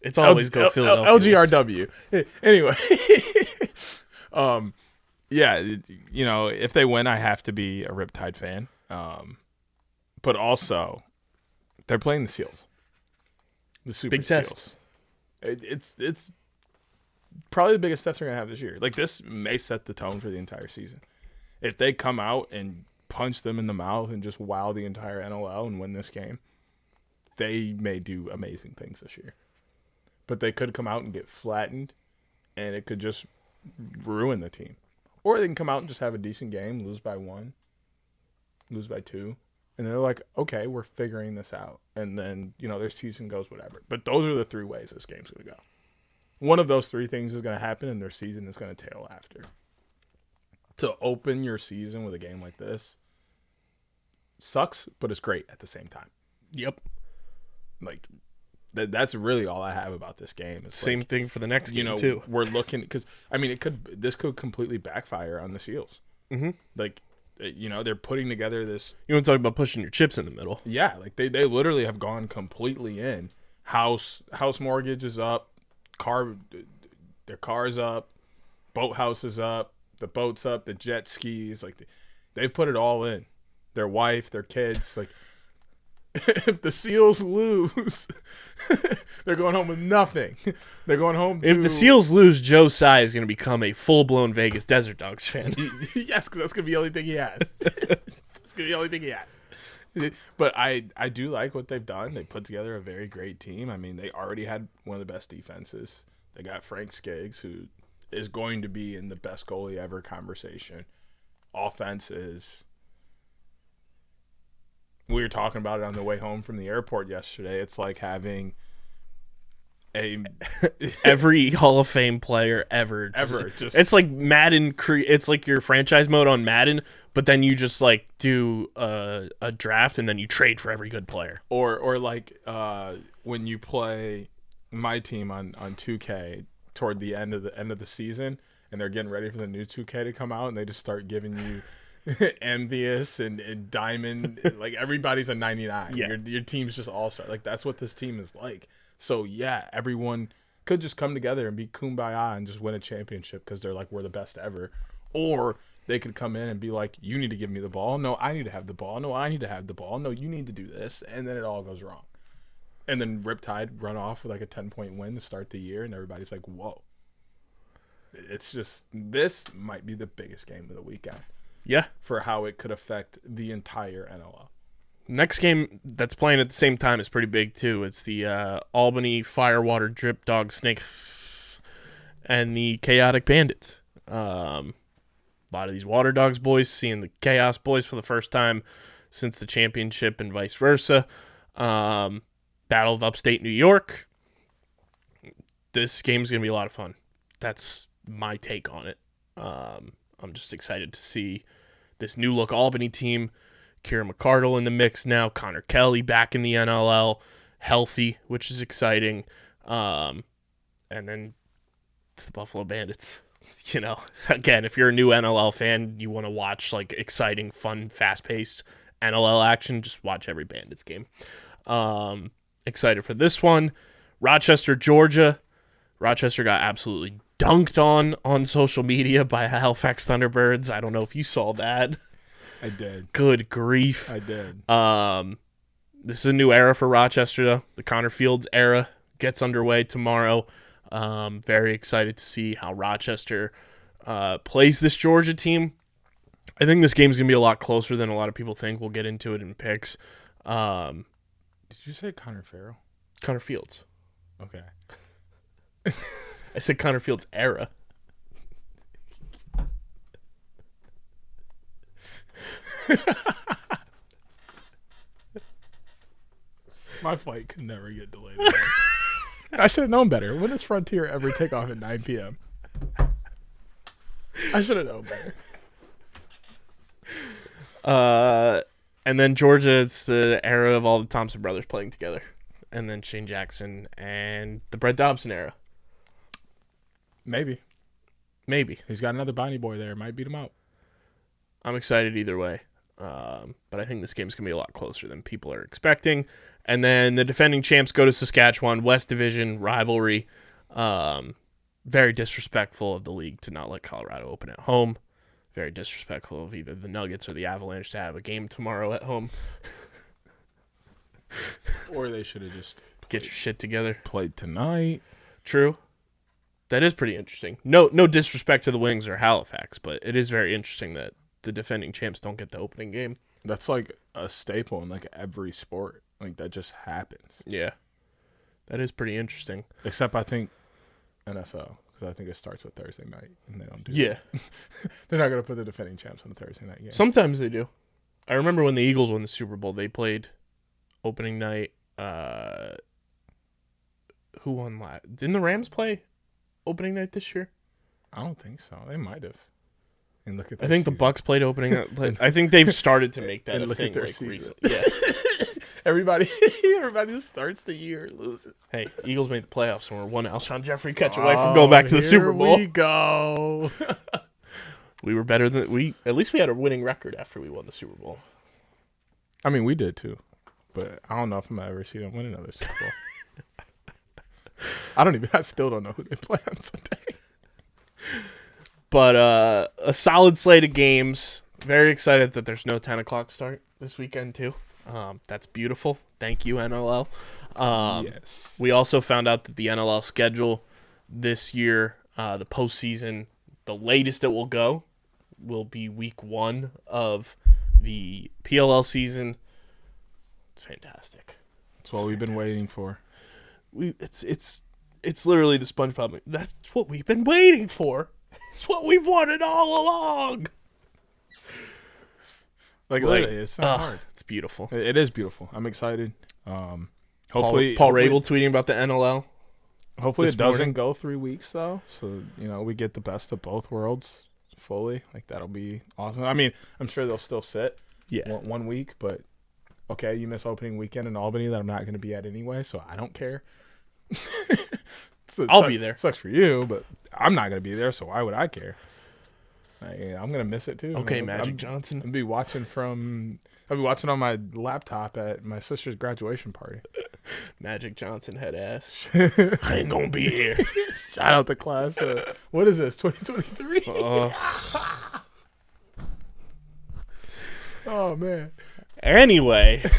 It's always go Philadelphia. LGRW. Anyway. If they win, I have to be a Riptide fan. But also, they're playing the Seals. The Super Big Seals. Test. It's probably the biggest test we're going to have this year. Like, this may set the tone for the entire season. If they come out and punch them in the mouth and just wow the entire NLL and win this game, they may do amazing things this year. But they could come out and get flattened, and it could just ruin the team. Or they can come out and just have a decent game, lose by 1, lose by 2, and they're like, okay, we're figuring this out. And then, their season goes whatever. But those are the 3 ways this game's going to go. One of those 3 things is going to happen, and their season is going to tail after. To open your season with a game like this sucks, but it's great at the same time. Yep. Like, that's really all I have about this game. It's same thing for the next game, too. We're looking, because, I mean, this could completely backfire on the Seals. Mm-hmm. Like, they're putting together this. You want to talk about pushing your chips in the middle? Yeah, like they literally have gone completely in. House mortgage is up, their car's up, boathouse is up, the boat's up, the jet skis. Like they've put it all in. Their wife, their kids. Like, if the Seals lose, they're going home with nothing. They're going home to... If the Seals lose, Joe Tsai is going to become a full-blown Vegas Desert Dogs fan. Yes, because that's going to be the only thing he has. That's going to be the only thing he has. But I do like what they've done. They put together a very great team. I mean, they already had one of the best defenses. They got Frank Skaggs, who is going to be in the best goalie ever conversation. Offense is... We were talking about it on the way home from the airport yesterday. It's like having every Hall of Fame player ever. It's like Madden. It's like your franchise mode on Madden, but then you just like do a draft and then you trade for every good player. Or like when you play my team on 2K toward the end of the season, and they're getting ready for the new 2K to come out, and they just start giving you envious and diamond, like everybody's a 99. Yeah. Your team's just all-star. Like that's what this team is like. So yeah, everyone could just come together and be kumbaya and just win a championship because they're like, we're the best ever. Or they could come in and be like, you need to give me the ball. No, I need to have the ball. No, I need to have the ball. No, you need to do this. And then it all goes wrong. And then Riptide run off with like a 10-point win to start the year, and everybody's like, whoa. It's just, this might be the biggest game of the weekend. Yeah. For how it could affect the entire NLL. Next game that's playing at the same time is pretty big too. It's the Albany Firewater Drip Dog Snakes and the Chaotic Bandits. A lot of these Water Dogs boys seeing the Chaos boys for the first time since the championship and vice versa. Battle of Upstate New York. This game's going to be a lot of fun. That's my take on it. I'm just excited to see this new look Albany team. Kieran McCardle in the mix now. Connor Kelly back in the NLL, healthy, which is exciting. And then it's the Buffalo Bandits. You know, again, if you're a new NLL fan, you want to watch like exciting, fun, fast-paced NLL action, just watch every Bandits game. Excited for this one. Rochester, Georgia. Rochester got absolutely dunked on social media by Halifax Thunderbirds. I don't know if you saw that. I did. Good grief. I did. This is a new era for Rochester, though. The Connor Fields era gets underway tomorrow. Very excited to see how Rochester plays this Georgia team. I think this game's going to be a lot closer than a lot of people think. We'll get into it in picks. Did you say Connor Farrell? Connor Fields. Okay. I said Connor Fields era. My flight could never get delayed. I should have known better. When does Frontier ever take off at 9 p.m.? I should have known better. And then Georgia, it's the era of all the Thompson brothers playing together. And then Shane Jackson and the Brett Dobson era. Maybe. He's got another Bonnie boy there. Might beat him out. I'm excited either way. But I think this game's going to be a lot closer than people are expecting. And then the defending champs go to Saskatchewan, West Division rivalry. Very disrespectful of the league to not let Colorado open at home. Very disrespectful of either the Nuggets or the Avalanche to have a game tomorrow at home. Or they should have just get your shit together. Played tonight. True. That is pretty interesting. No disrespect to the Wings or Halifax, but it is very interesting that the defending champs don't get the opening game. That's like a staple in like every sport. Like that just happens. Yeah. That is pretty interesting. Except I think NFL, because I think it starts with Thursday night, and they don't do that. They're not going to put the defending champs on the Thursday night game. Sometimes they do. I remember when the Eagles won the Super Bowl, they played opening night. Who won last? Didn't the Rams play opening night this year? I don't think so. They might have. And look at I think the Bucks played opening night. I think they've started to make that a thing like recently. Yeah. Everybody who starts the year loses. Hey, Eagles made the playoffs and we're one Alshon Jeffrey catch away from going back to the Super Bowl. Here we go. We were better than at least we had a winning record after we won the Super Bowl. I mean, we did too. But I don't know if I'm going to ever see them win another Super Bowl. I still don't know who they play on Sunday. But a solid slate of games. Very excited that there's no 10 o'clock start this weekend too. That's beautiful. Thank you, NLL. Yes. We also found out that the NLL schedule this year, the postseason, the latest it will go will be week 1 of the PLL season. It's fantastic. That's what we've been waiting for. It's literally the SpongeBob. That's what we've been waiting for. It's what we've wanted all along. Like literally, it's not hard. It's beautiful. It is beautiful. I'm excited. Hopefully, Paul Rabel tweeting about the NLL. Hopefully this it doesn't morning. go 3 weeks though. So we get the best of both worlds fully. Like that'll be awesome. I mean, I'm sure they'll still sit. Yeah. 1 week, but okay, you miss opening weekend in Albany that I'm not going to be at anyway, so I don't care. So I'll be there. Sucks for you, but I'm not going to be there, so why would I care? I'm going to miss it too. Okay, Magic Johnson. I'll be watching on my laptop at my sister's graduation party. Magic Johnson head ass. I ain't gonna be here. Shout out the class. What is this? 2023. Oh man. Anyway,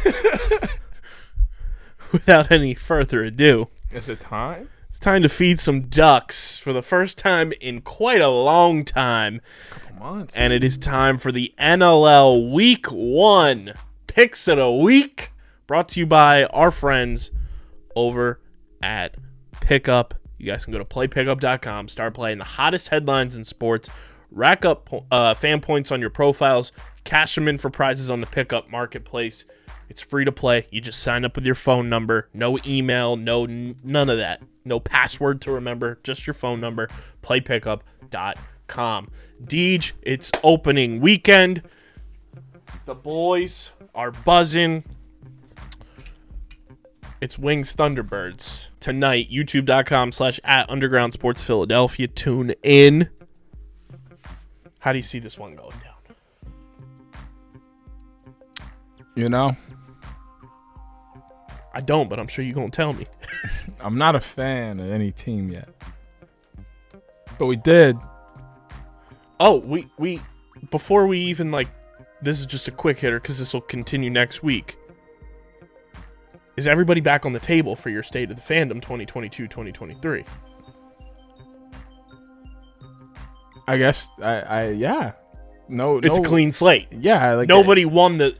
without any further ado, Is it time? it's time to feed some ducks for the first time in quite a long time. Couple months. And it is time for the NLL Week 1 Picks of the Week, brought to you by our friends over at Pickup. You guys can go to playpickup.com, start playing the hottest headlines in sports, rack up fan points on your profiles, cash them in for prizes on the Pickup Marketplace. It's free to play. You just sign up with your phone number. No email, none of that. No password to remember, just your phone number. Playpickup.com. Deej, it's opening weekend. The boys are buzzing. It's Wings Thunderbirds. Tonight, youtube.com/@underground sports Philadelphia. Tune in. How do you see this one going down? I don't, but I'm sure you're going to tell me. I'm not a fan of any team yet. But we did. Oh, we before we even, this is just a quick hitter because this will continue next week. Is everybody back on the table for your State of the Fandom 2022-2023? I guess, yeah. No, It's a clean slate. Yeah. Nobody won the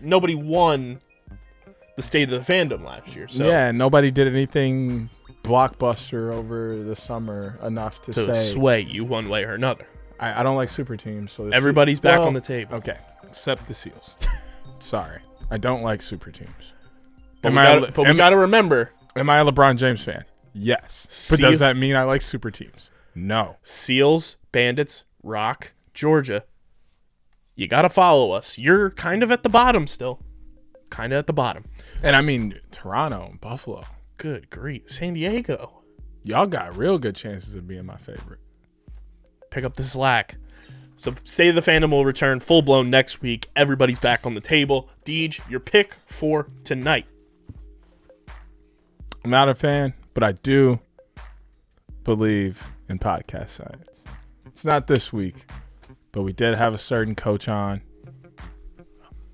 State of the Fandom last year. So yeah, nobody did anything blockbuster over the summer enough to say. sway you one way or another. I don't like super teams. So Everybody's back on the table. Okay, except the Seals. Sorry. I don't like super teams. But we got to remember. Am I a LeBron James fan? Yes. But does that mean I like super teams? No. Seals, Bandits, Rock, Georgia. You got to follow us. You're kind of at the bottom still. Kind of at the bottom. And I mean, Toronto and Buffalo. Good grief. San Diego. Y'all got real good chances of being my favorite. Pick up the slack. So State of the Fandom will return full-blown next week. Everybody's back on the table. Deej, your pick for tonight. I'm not a fan, but I do believe in podcast science. It's not this week, but we did have a certain coach on.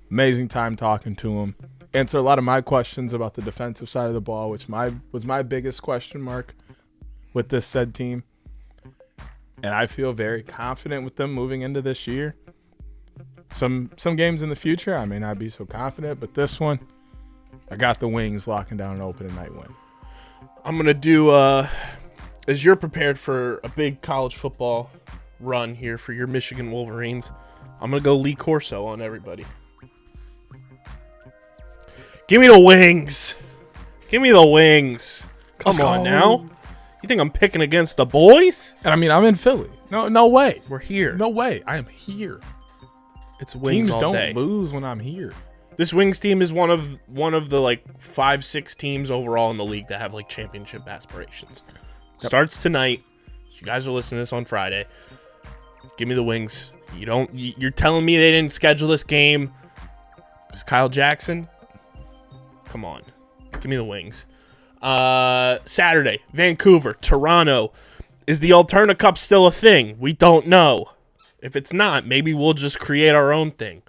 Amazing time talking to him. Answered a lot of my questions about the defensive side of the ball, which was my biggest question mark with this said team. And I feel very confident with them moving into this year. Some games in the future, I may not be so confident, but this one, I got the Wings locking down an opening night win. I'm going to do, as you're prepared for a big college football run here for your Michigan Wolverines, I'm going to go Lee Corso on everybody. Give me the Wings. Give me the Wings. Come on now. You think I'm picking against the boys? And I mean, I'm in Philly. No way. We're here. No way. I am here. It's Wings Teams all don't day. lose when I'm here. This Wings team is one of the 5-6 teams overall in the league that have championship aspirations. Yep. Starts tonight. So you guys are listening to this on Friday. Give me the Wings. You're telling me they didn't schedule this game because Kyle Jackson? Come on. Give me the Wings. Saturday, Vancouver, Toronto. Is the Alterna Cup still a thing? We don't know. If it's not, maybe we'll just create our own thing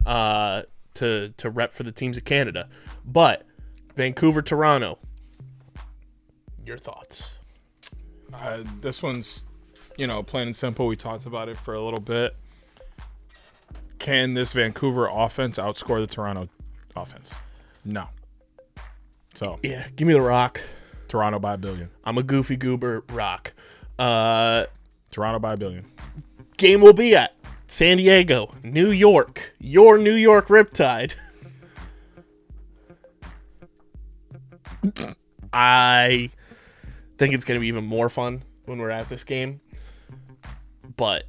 to rep for the teams of Canada. But Vancouver, Toronto, your thoughts? This one's, plain and simple. We talked about it for a little bit. Can this Vancouver offense outscore the Toronto offense? No. So Yeah, give me the Rock. Toronto by $1 billion. I'm a goofy goober. Rock. Toronto by $1 billion. Game will be at San Diego, New York. Your New York Riptide. I think it's going to be even more fun when we're at this game. But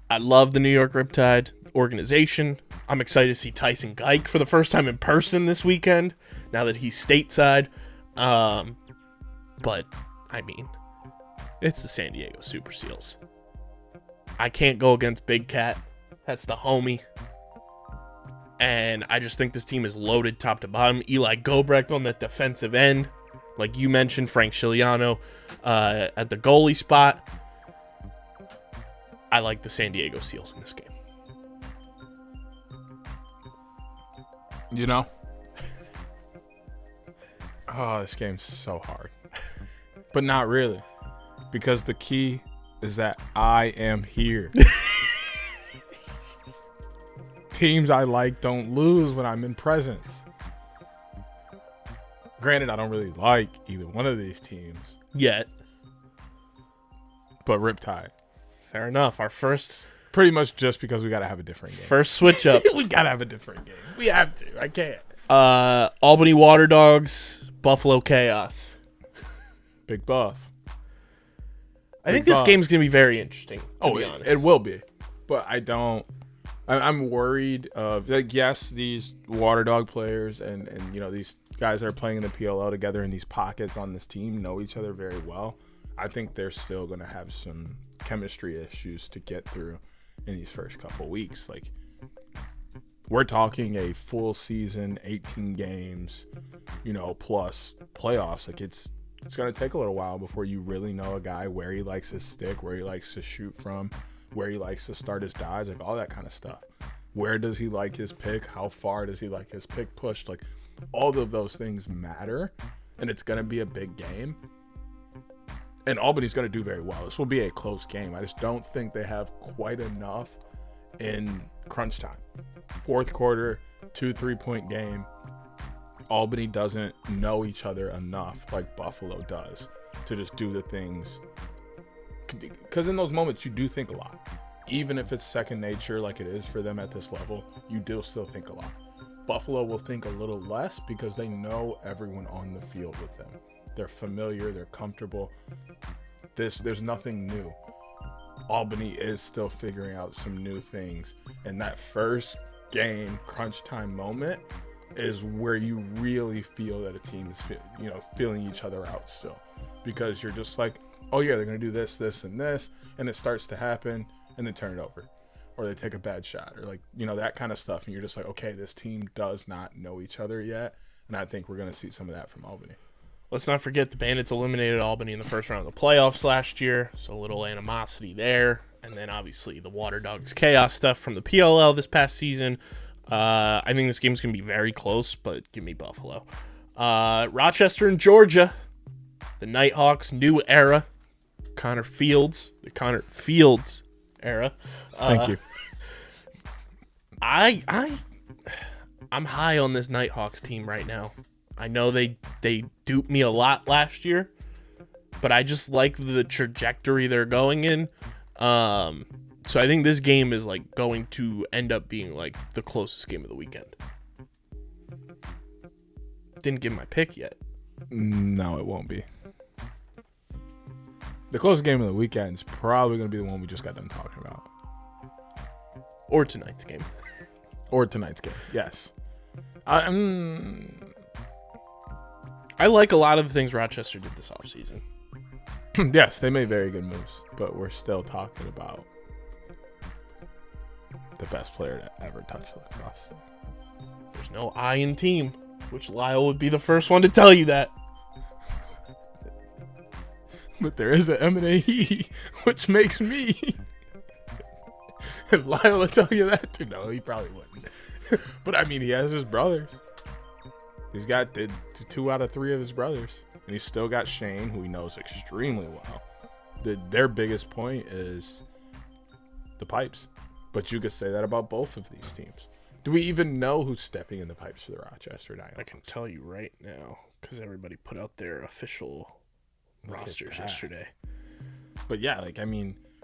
I love the New York Riptide organization. I'm excited to see Tyson Geik for the first time in person this weekend, now that he's stateside. But, I mean, it's the San Diego Super Seals. I can't go against Big Cat. That's the homie. And I just think this team is loaded top to bottom. Eli Gobrecht on the defensive end. Like you mentioned, Frank Chiliano at the goalie spot. I like the San Diego Seals in this game. You know? Oh, this game's so hard. But not really. Because the key is that I am here. Teams I like don't lose when I'm in presence. Granted, I don't really like either one of these teams. Yet. But Riptide. Fair enough. Our first... Pretty much just because we got to have a different game. First switch up. We got to have a different game. We have to. I can't. Albany Water Dogs, Buffalo Chaos. Big Buff. I think this game's going to be very interesting, to be honest. It will be. But I'm worried of, like, yes, these Water Dog players and you know, these guys that are playing in the PLL together in these pockets on this team know each other very well. I think they're still going to have some chemistry issues to get through in these first couple weeks. Like, we're talking a full season, 18 games, you know, plus playoffs. Like, it's going to take a little while before you really know a guy, where he likes his stick, where he likes to shoot from, where he likes to start his dodge, like all that kind of stuff. Where does he like his pick? How far does he like his pick pushed? Like, all of those things matter, and it's going to be a big game. And Albany's going to do very well. This will be a close game. I just don't think they have quite enough in crunch time. Fourth quarter, 2 3-point game. Albany doesn't know each other enough like Buffalo does to just do the things. Because in those moments, you do think a lot. Even if it's second nature like it is for them at this level, you do still think a lot. Buffalo will think a little less because they know everyone on the field with them. They're familiar, they're comfortable. There's nothing new. Albany is still figuring out some new things. And that first game, crunch time moment, is where you really feel that a team is feeling each other out still. Because you're just like, oh yeah, they're going to do this, this, and this. And it starts to happen, and they turn it over. Or they take a bad shot, or like, you know, that kind of stuff. And you're just like, okay, this team does not know each other yet. And I think we're going to see some of that from Albany. Let's not forget the Bandits eliminated Albany in the first round of the playoffs last year, so a little animosity there. And then obviously the Water Dogs Chaos stuff from the PLL this past season. I think this game's going to be very close, but give me Buffalo. Rochester and Georgia, the Nighthawks new era. The Connor Fields era. Thank you. I'm high on this Nighthawks team right now. I know they duped me a lot last year, but I just like the trajectory they're going in. So I think this game is like going to end up being like the closest game of the weekend. Didn't give my pick yet. No, it won't be. The closest game of the weekend is probably going to be the one we just got done talking about. Or tonight's game. Yes. I like a lot of the things Rochester did this offseason. Yes, they made very good moves, but we're still talking about the best player to ever touch lacrosse. There's no I in team, which Lyle would be the first one to tell you that. But there is an M and a he, which makes me. And Lyle will tell you that too. No, he probably wouldn't. But I mean, he has his brothers. He's got 2 out of 3 of his brothers. And he's still got Shane, who he knows extremely well. Their biggest point is the pipes. But you could say that about both of these teams. Do we even know who's stepping in the pipes for the Rochester Nighthawks? I can tell you right now, because everybody put out their official rosters yesterday. But yeah,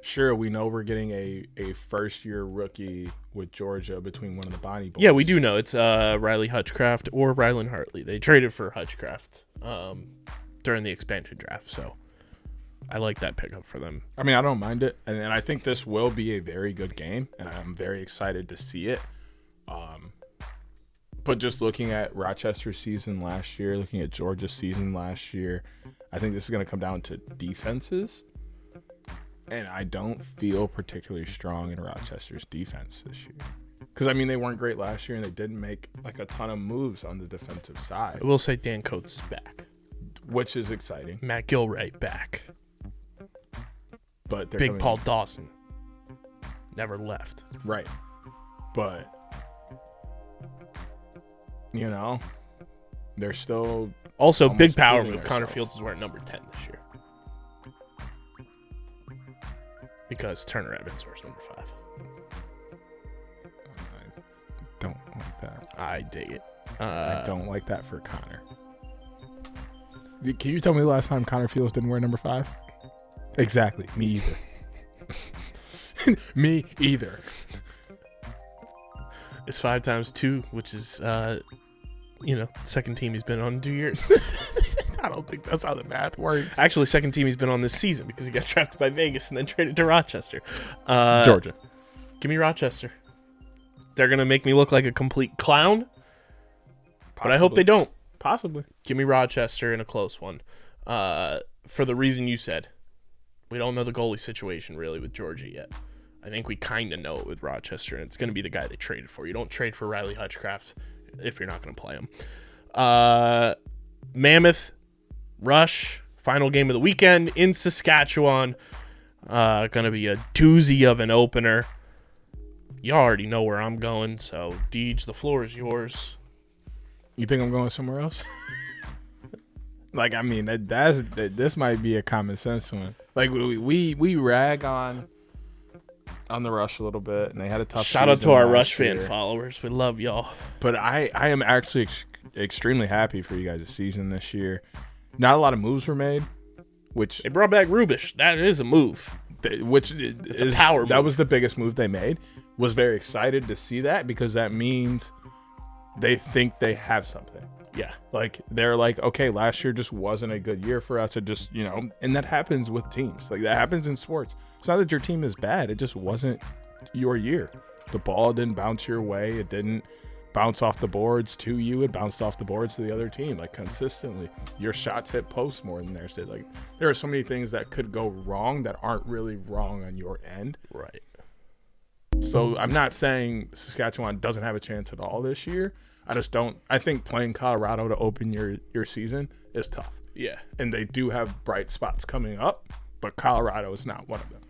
sure, we know we're getting a first-year rookie with Georgia between one of the Bonnie boys. Yeah, we do know it's Riley Hutchcraft or Rylan Hartley. They traded for Hutchcraft during the expansion draft, so I like that pickup for them. I don't mind it, and I think this will be a very good game, and I'm very excited to see it. But just looking at Rochester's season last year, looking at Georgia's season last year, I think this is going to come down to defenses. And I don't feel particularly strong in Rochester's defense this year. Because, they weren't great last year, and they didn't make, a ton of moves on the defensive side. I will say Dan Coates is back. Which is exciting. Matt Gilwright back. But Big Paul Dawson never left. Right. But, they're still... Also, big power move. Connor Fields is wearing number 10 this year. Because Turner Evans wears number 5. I don't like that. I dig it. I don't like that for Connor. Can you tell me the last time Connor Fields didn't wear number 5? Exactly. Me either. Me either. It's 5 times 2, which is, second team he's been on in 2 years. I don't think that's how the math works. Actually, second team he's been on this season because he got drafted by Vegas and then traded to Rochester. Georgia. Give me Rochester. They're going to make me look like a complete clown, but I hope they don't. Possibly. Give me Rochester in a close one. For the reason you said. We don't know the goalie situation really with Georgia yet. I think we kind of know it with Rochester, and it's going to be the guy they traded for. You don't trade for Riley Hutchcraft if you're not going to play him. Mammoth, Rush, final game of the weekend in Saskatchewan. Going to be a doozy of an opener. You already know where I'm going, so Deej, the floor is yours. You think I'm going somewhere else? This might be a common sense one. We rag on the Rush a little bit, and they had a tough Shout out season to our last Rush fan year. followers. We love y'all. But I am actually extremely happy for you guys' season this year. Not a lot of moves were made, which They brought back Rubish. That is a move. it's a power move. That was the biggest move they made. Was very excited to see that because that means they think they have something. Yeah. They're like, okay, last year just wasn't a good year for us. It just, and that happens with teams. That happens in sports. It's not that your team is bad. It just wasn't your year. The ball didn't bounce your way. It didn't bounce off the boards to you. It bounced off the boards to the other team, consistently. Your shots hit posts more than theirs did. There are so many things that could go wrong that aren't really wrong on your end. Right. So I'm not saying Saskatchewan doesn't have a chance at all this year. I think playing Colorado to open your season is tough. Yeah. And they do have bright spots coming up, but Colorado is not one of them.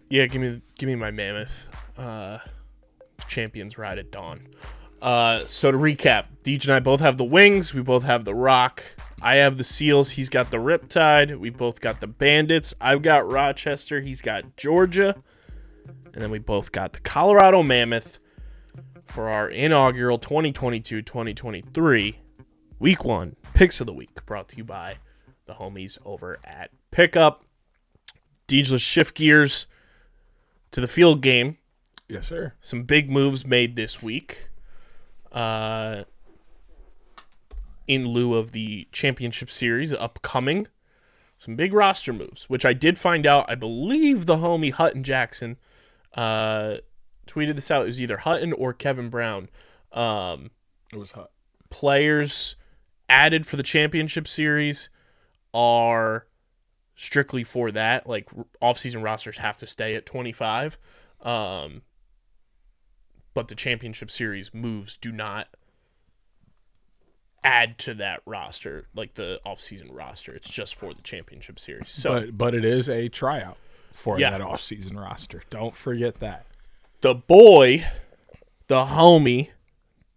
Yeah, give me my Mammoth. Champions ride at dawn. So to recap, Deej and I both have the Wings. We both have the Rock. I have the Seals. He's got the Riptide. We both got the Bandits. I've got Rochester. He's got Georgia. And then we both got the Colorado Mammoth for our inaugural 2022-2023 Week 1 Picks of the Week, brought to you by the homies over at Pickup. Deej, let's shift gears to the field game. Yes, sir. Some big moves made this week in lieu of the championship series upcoming. Some big roster moves, which I did find out. I believe the homie Hutton Jackson tweeted this out. It was either Hutton or Kevin Brown. It was Hut. Players added for the championship series are strictly for that. Off-season rosters have to stay at 25. But the championship series moves do not add to that roster, the off-season roster. It's just for the championship series. So, but it is a tryout for that off-season roster. Don't forget that. The boy, the homie,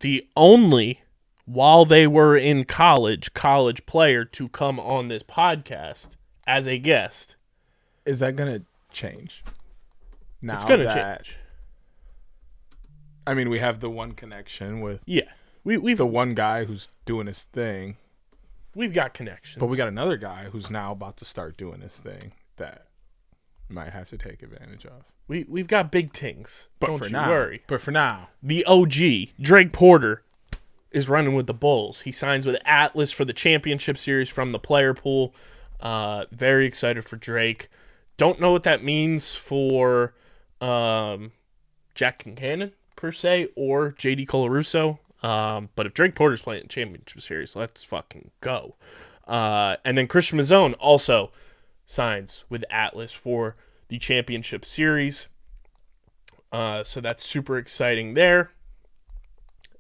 the only, while they were in college player to come on this podcast as a guest. Is that going to change? Now it's going to change. We have the one connection with we've the one guy who's doing his thing. We've got connections. But we got another guy who's now about to start doing this thing that might have to take advantage of. We've got big things. Don't you worry. But for now, The OG, Drake Porter, is running with the Bulls. He signs with Atlas for the championship series from the player pool. Very excited for Drake. Don't know what that means for Jack Kincannon, per se, or JD Colarusso. But if Drake Porter's playing the championship series, let's fucking go. And then Christian Mazzone also signs with Atlas for the championship series. So that's super exciting there.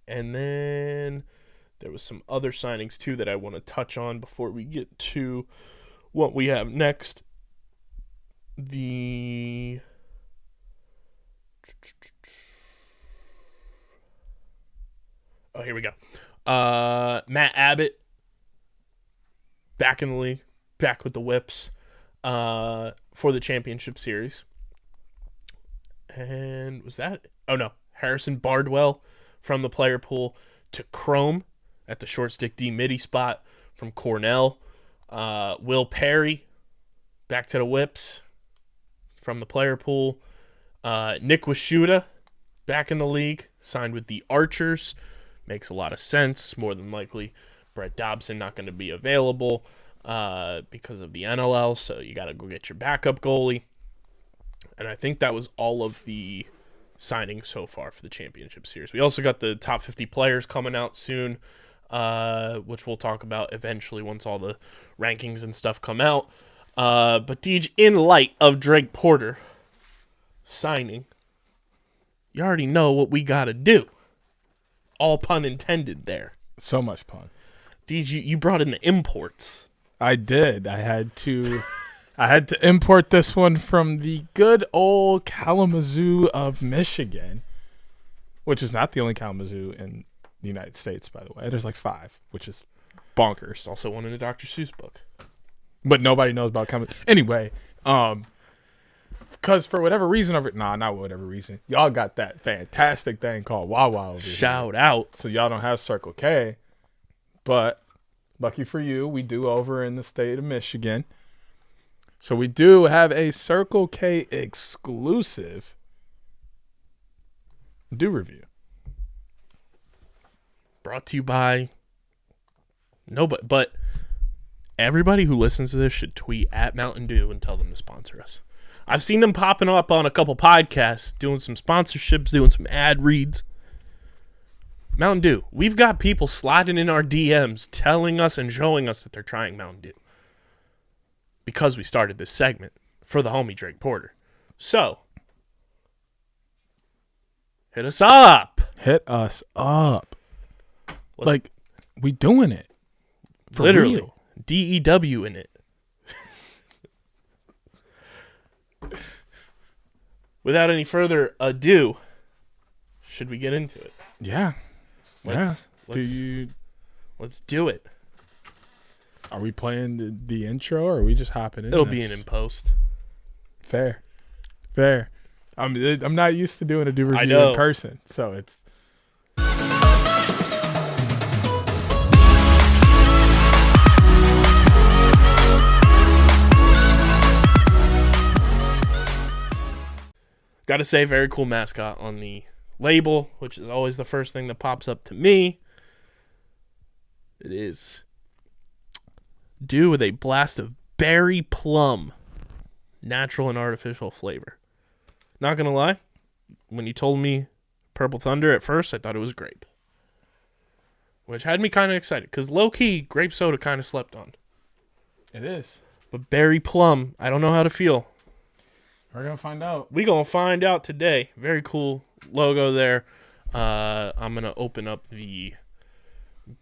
And then there was some other signings too that I want to touch on before we get to what we have next. Here we go. Matt Abbott back in the league, back with the Whips for the championship series. And was that? Oh no, Harrison Bardwell from the player pool to Chrome at the short stick D midi spot from Cornell. Will Perry back to the Whips from the player pool. Nick Washuta back in the league, signed with the Archers. Makes a lot of sense. More than likely, Brett Dobson not going to be available because of the NLL, so you got to go get your backup goalie. And I think that was all of the signings so far for the championship series. We also got the top 50 players coming out soon, which we'll talk about eventually once all the rankings and stuff come out. But Deej, in light of Drake Porter signing, you already know what we got to do. All pun intended there. so much pun. Deej, you brought in the imports. I did. I had to import this one from the good old Kalamazoo of Michigan, which is not the only Kalamazoo in the United States, by the way. There's like 5, which is bonkers. There's also one in the Dr. Seuss book. But nobody knows about Kalamazoo. Anyway, because for whatever reason not whatever reason, y'all got that fantastic thing called Wawa over here. Shout out. So y'all don't have Circle K, but lucky for you, we do over in the state of Michigan. So we do have a Circle K exclusive do review. Brought to you by nobody, but everybody who listens to this should tweet at Mountain Dew and tell them to sponsor us. I've seen them popping up on a couple podcasts, doing some sponsorships, doing some ad reads. Mountain Dew. We've got people sliding in our DMs telling us and showing us that they're trying Mountain Dew because we started this segment for the homie Drake Porter. So, hit us up. Hit us up. Like, we doing it. For literally. real. DEW in it. Without any further ado, should we get into it? Yeah. Let's do it. Are we playing the intro or are we just hopping in? It'll be in post. Fair. I'm not used to doing a do review in person, so it's. Got to say, very cool mascot on the label, which is always the first thing that pops up to me. It is Dew with a blast of berry plum, natural and artificial flavor. Not going to lie, when you told me Purple Thunder at first, I thought it was grape, which had me kind of excited because low-key, grape soda kind of slept on. It is. But berry plum, I don't know how to feel. We're going to find out. We're going to find out today. Very cool logo there. I'm going to open up the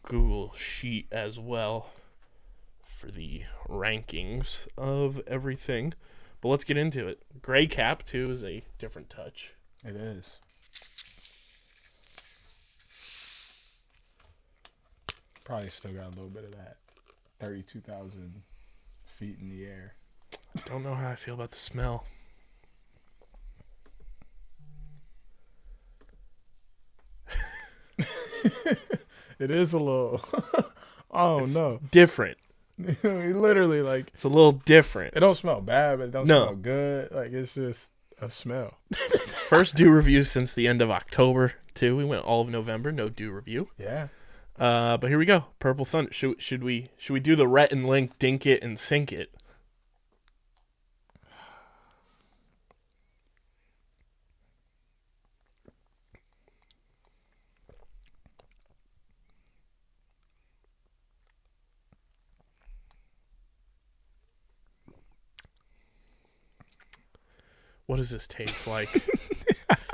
Google Sheet as well for the rankings of everything. But let's get into it. Gray cap, too, is a different touch. It is. Probably still got a little bit of that 32,000 feet in the air. Don't know how I feel about the smell. It is a Oh, It's no. different. Literally, like, It's a little different. it don't smell bad, but it don't No. smell good. Like, it's just a smell. First dew review since the end of October, too. We went all of November, no dew review. Yeah. But here we go. Purple Thunder. Should we do the Rhett and Link, dink it, and sink it? What does this taste like?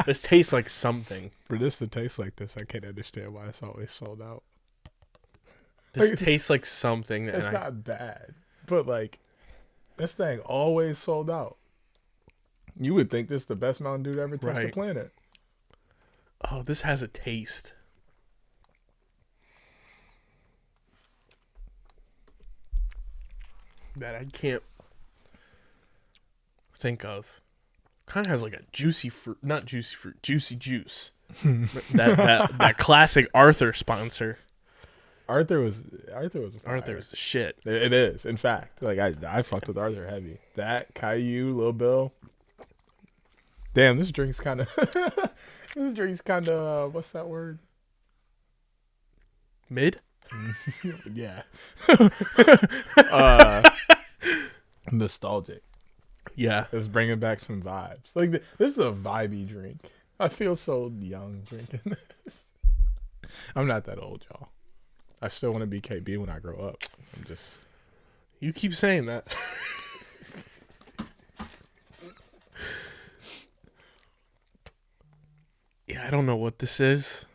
This tastes like something. For this to taste like this, I can't understand why it's always sold out. This tastes like something. It's not bad, but like, this thing always sold out. You would think this is the best Mountain Dew to ever touch the Right. planet. Oh, this has a taste. That I can't think of. Kind of has like a juicy fruit, not juicy fruit, juicy juice. that classic Arthur sponsor. Arthur was a fire. Arthur is the shit. It is, in fact. Like I fucked with Arthur heavy. That Caillou, Lil Bill. Damn, this drink's kind of. What's that word? Mid? Yeah. Nostalgic. Yeah. It's bringing back some vibes. Like this is a vibey drink. I feel so young drinking this. I'm not that old, y'all. I still want to be KB when I grow up. I'm just. You keep saying that. Yeah, I don't know what this is.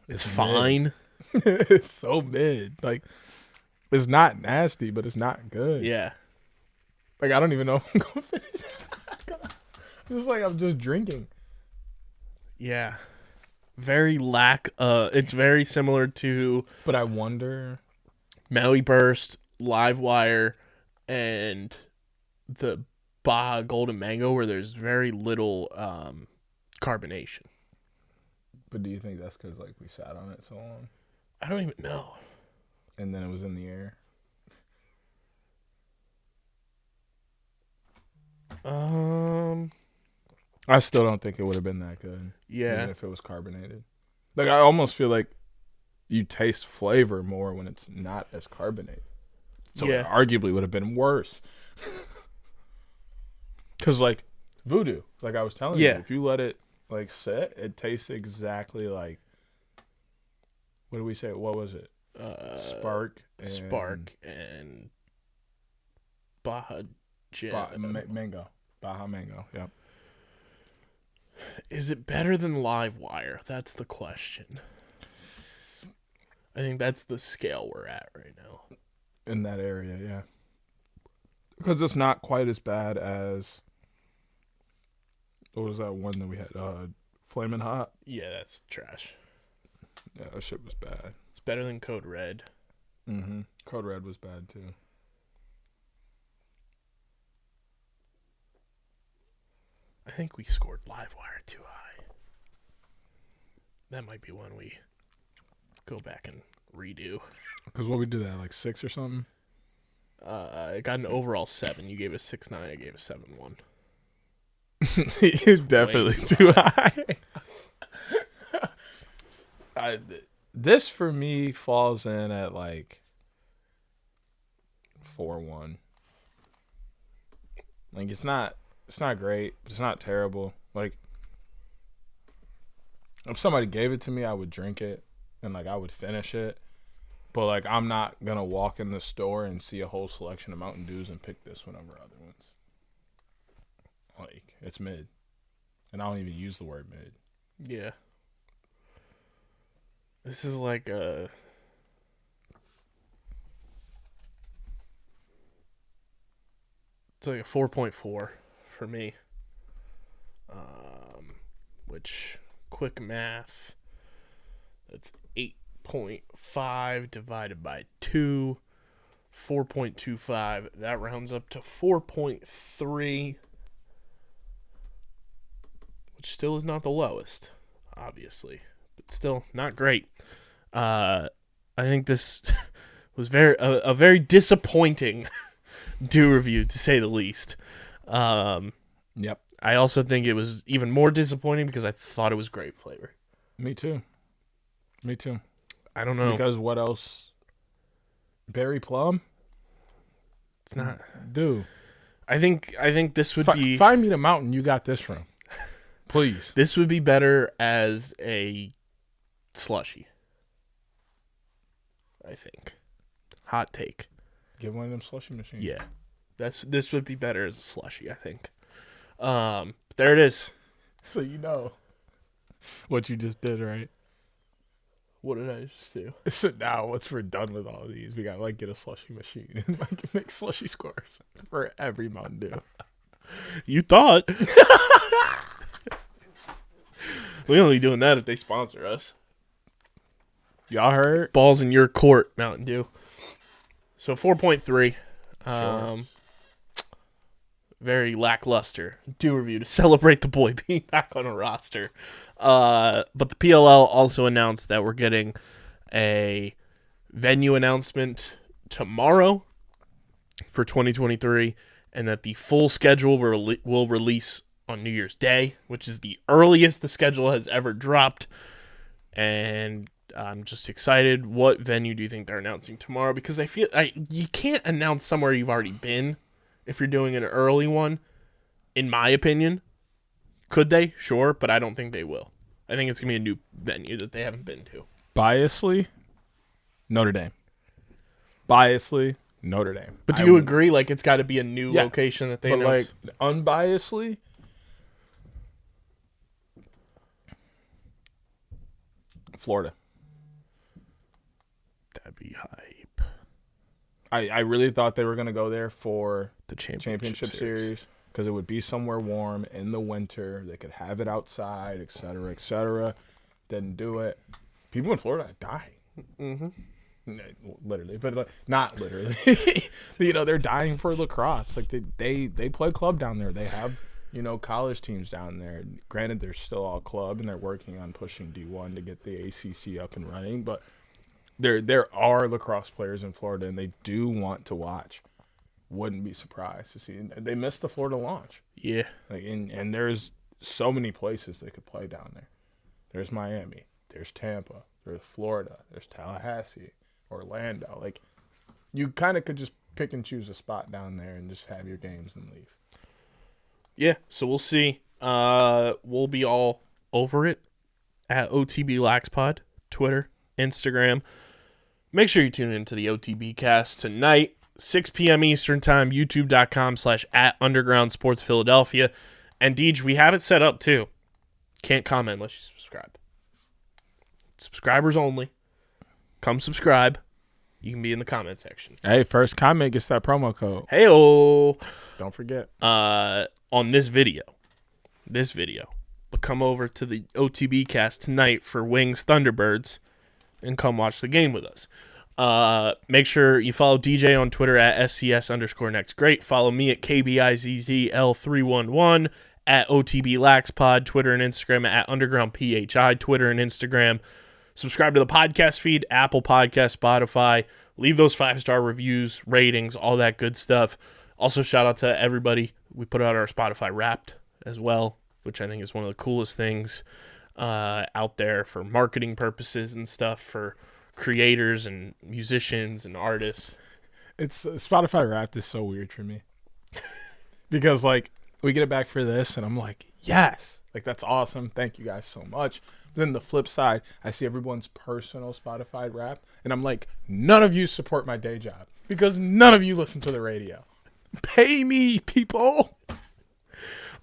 It's fine. It's so mid. Like, it's not nasty, but it's not good. Yeah. Like, I don't even know if I'm gonna finish. Just like I'm just drinking. Yeah. Very it's very similar to But I wonder. Maui Burst, Live Wire, and the Baja Golden Mango, where there's very little carbonation. But do you think that's because like we sat on it so long, I don't even know. and then it was in the air? I still don't think it would have been that good. Yeah. Even if it was carbonated. Like, I almost feel like you taste flavor more when it's not as carbonated. So Yeah. it arguably would have been worse. Because, like, Voodoo, like I was telling you, if you let it, like, sit, it tastes exactly like, what did we say? What was it? Spark and Baja Jam. Mango. Baja Mango, yep. Is it better than Live Wire? That's the question. I think that's the scale we're at right now. In that area, yeah. Because it's not quite as bad as, what was that one that we had? Flamin' Hot? Yeah, that's trash. Yeah, that shit was bad. It's better than Code Red. Mm-hmm. Code Red was bad, too. I think we scored Live Wire too high. That might be one we go back and redo. Because what we did that, like 6 or something? I got an overall 7. You gave it 6.9. I gave it 7.1. It's definitely too high. This for me falls in at like 4.1. Like it's not great, but it's not terrible. Like if somebody gave it to me, I would drink it and like I would finish it. But like I'm not gonna walk in the store and see a whole selection of Mountain Dews and pick this one over other ones. Like it's mid. And I don't even use the word mid. Yeah. This is like a... It's like a 4.4 for me. Which, quick math, that's 8.5 divided by 2, 4.25. That rounds up to 4.3, which still is not the lowest, obviously, but still not great. I think this was a very disappointing do review, to say the least. Yep. I also think it was even more disappointing because I thought it was grape flavor. Me too. I don't know. Because what else? Berry plum? It's not. Dude. I think this would be. Find me the mountain you got this from. Please. This would be better as a slushy. I think. Hot take. Get one of them slushy machines. Yeah. This would be better as a slushy, I think. There it is. So you know what you just did, right? What did I just do? So now once we're done with all of these, we gotta get a slushy machine and make slushy scores for every Mountain Dew. You thought. We only doing that if they sponsor us. Y'all heard? Balls in your court, Mountain Dew. So 4.3. Sure. Very lackluster do review to celebrate the boy being back on a roster. But the PLL also announced that we're getting a venue announcement tomorrow for 2023, and that the full schedule will release on New Year's Day, which is the earliest the schedule has ever dropped. And I'm just excited. What venue do you think they're announcing tomorrow? Because I feel you can't announce somewhere you've already been if you're doing an early one, in my opinion. Could they? Sure, but I don't think they will. I think it's going to be a new venue that they haven't been to. Biasly, Notre Dame. Notre Dame. But do you agree, like, it's got to be a new location that they but announce? Like, unbiasedly, Florida. That'd be hype. I really thought they were going to go there for The championship series because it would be somewhere warm in the winter. They could have it outside, et cetera, et cetera. Didn't do it. People in Florida are dying. Mm-hmm. Literally, but like, not literally. You know, they're dying for lacrosse. Like they play club down there. They have, you know, college teams down there. Granted, they're still all club and they're working on pushing D1 to get the ACC up and running, but there are lacrosse players in Florida, and they do want to watch. Wouldn't be surprised to see. They missed the Florida launch. Yeah. Like and there's so many places they could play down there. There's Miami. There's Tampa. There's Florida. There's Tallahassee, Orlando. Like, you kind of could just pick and choose a spot down there and just have your games and leave. Yeah, so we'll see. We'll be all over it at OTB Laxpod, Twitter, Instagram. Make sure you tune into the OTB cast tonight, 6 p.m. Eastern time, youtube.com/@underground sports Philadelphia. And Deej, we have it set up too. Can't comment unless you subscribe. Subscribers only. Come subscribe. You can be in the comment section. Hey, first comment gets that promo code. Hey-o. Don't forget. On this video. But come over to the OTB cast tonight for Wings Thunderbirds and come watch the game with us. Make sure you follow DJ on Twitter at SCS_NextGreat. Follow me at KBIZZL311, at OTB Laxpod, Twitter and Instagram at UndergroundPHI, Twitter and Instagram. Subscribe to the podcast feed, Apple Podcast, Spotify. Leave those 5-star reviews, ratings, all that good stuff. Also, shout out to everybody. We put out our Spotify Wrapped as well, which I think is one of the coolest things out there for marketing purposes and stuff for creators and musicians and artists. It's Spotify Wrapped is so weird for me because like we get it back for this and I'm like, yes, like that's awesome. Thank you guys so much. Then the flip side, I see everyone's personal Spotify Wrapped and I'm like, none of you support my day job because none of you listen to the radio. Pay me, people.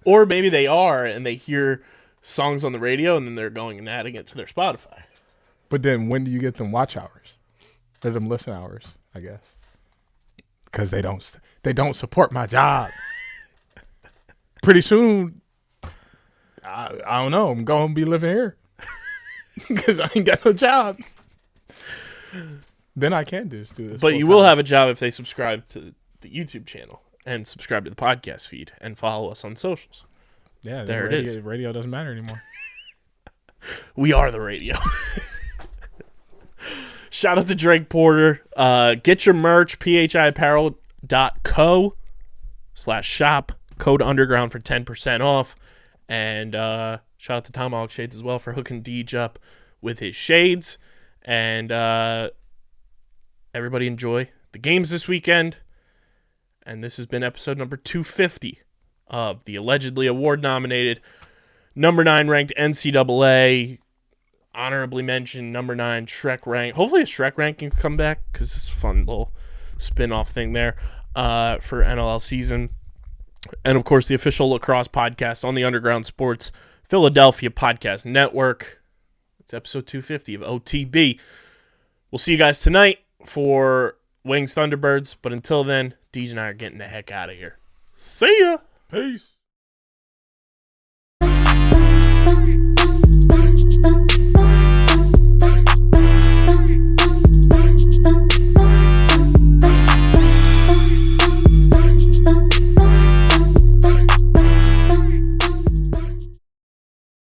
Or maybe they are and they hear songs on the radio and then they're going and adding it to their Spotify. But then when do you get them watch hours? Or them listen hours, I guess. Because they don't support my job. Pretty soon, I don't know. I'm going to be living here. Because I ain't got no job. Then I can just do this. But you will have a job if they subscribe to the YouTube channel and subscribe to the podcast feed and follow us on socials. Yeah, there it is. Radio doesn't matter anymore. We are the radio. Shout out to Drake Porter. Get your merch, phiapparel.co/shop. Code underground for 10% off. And shout out to Tomahawk Shades as well for hooking Deej up with his shades. And everybody enjoy the games this weekend. And this has been episode number 250 of the allegedly award-nominated number 9 ranked NCAA. Honorably mentioned number 9 Shrek rank. Hopefully a Shrek rankings come back because it's a fun little spin-off thing there for NLL season. And, of course, the official lacrosse podcast on the Underground Sports Philadelphia Podcast Network. It's episode 250 of OTB. We'll see you guys tonight for Wings Thunderbirds. But until then, Deej and I are getting the heck out of here. See ya. Peace.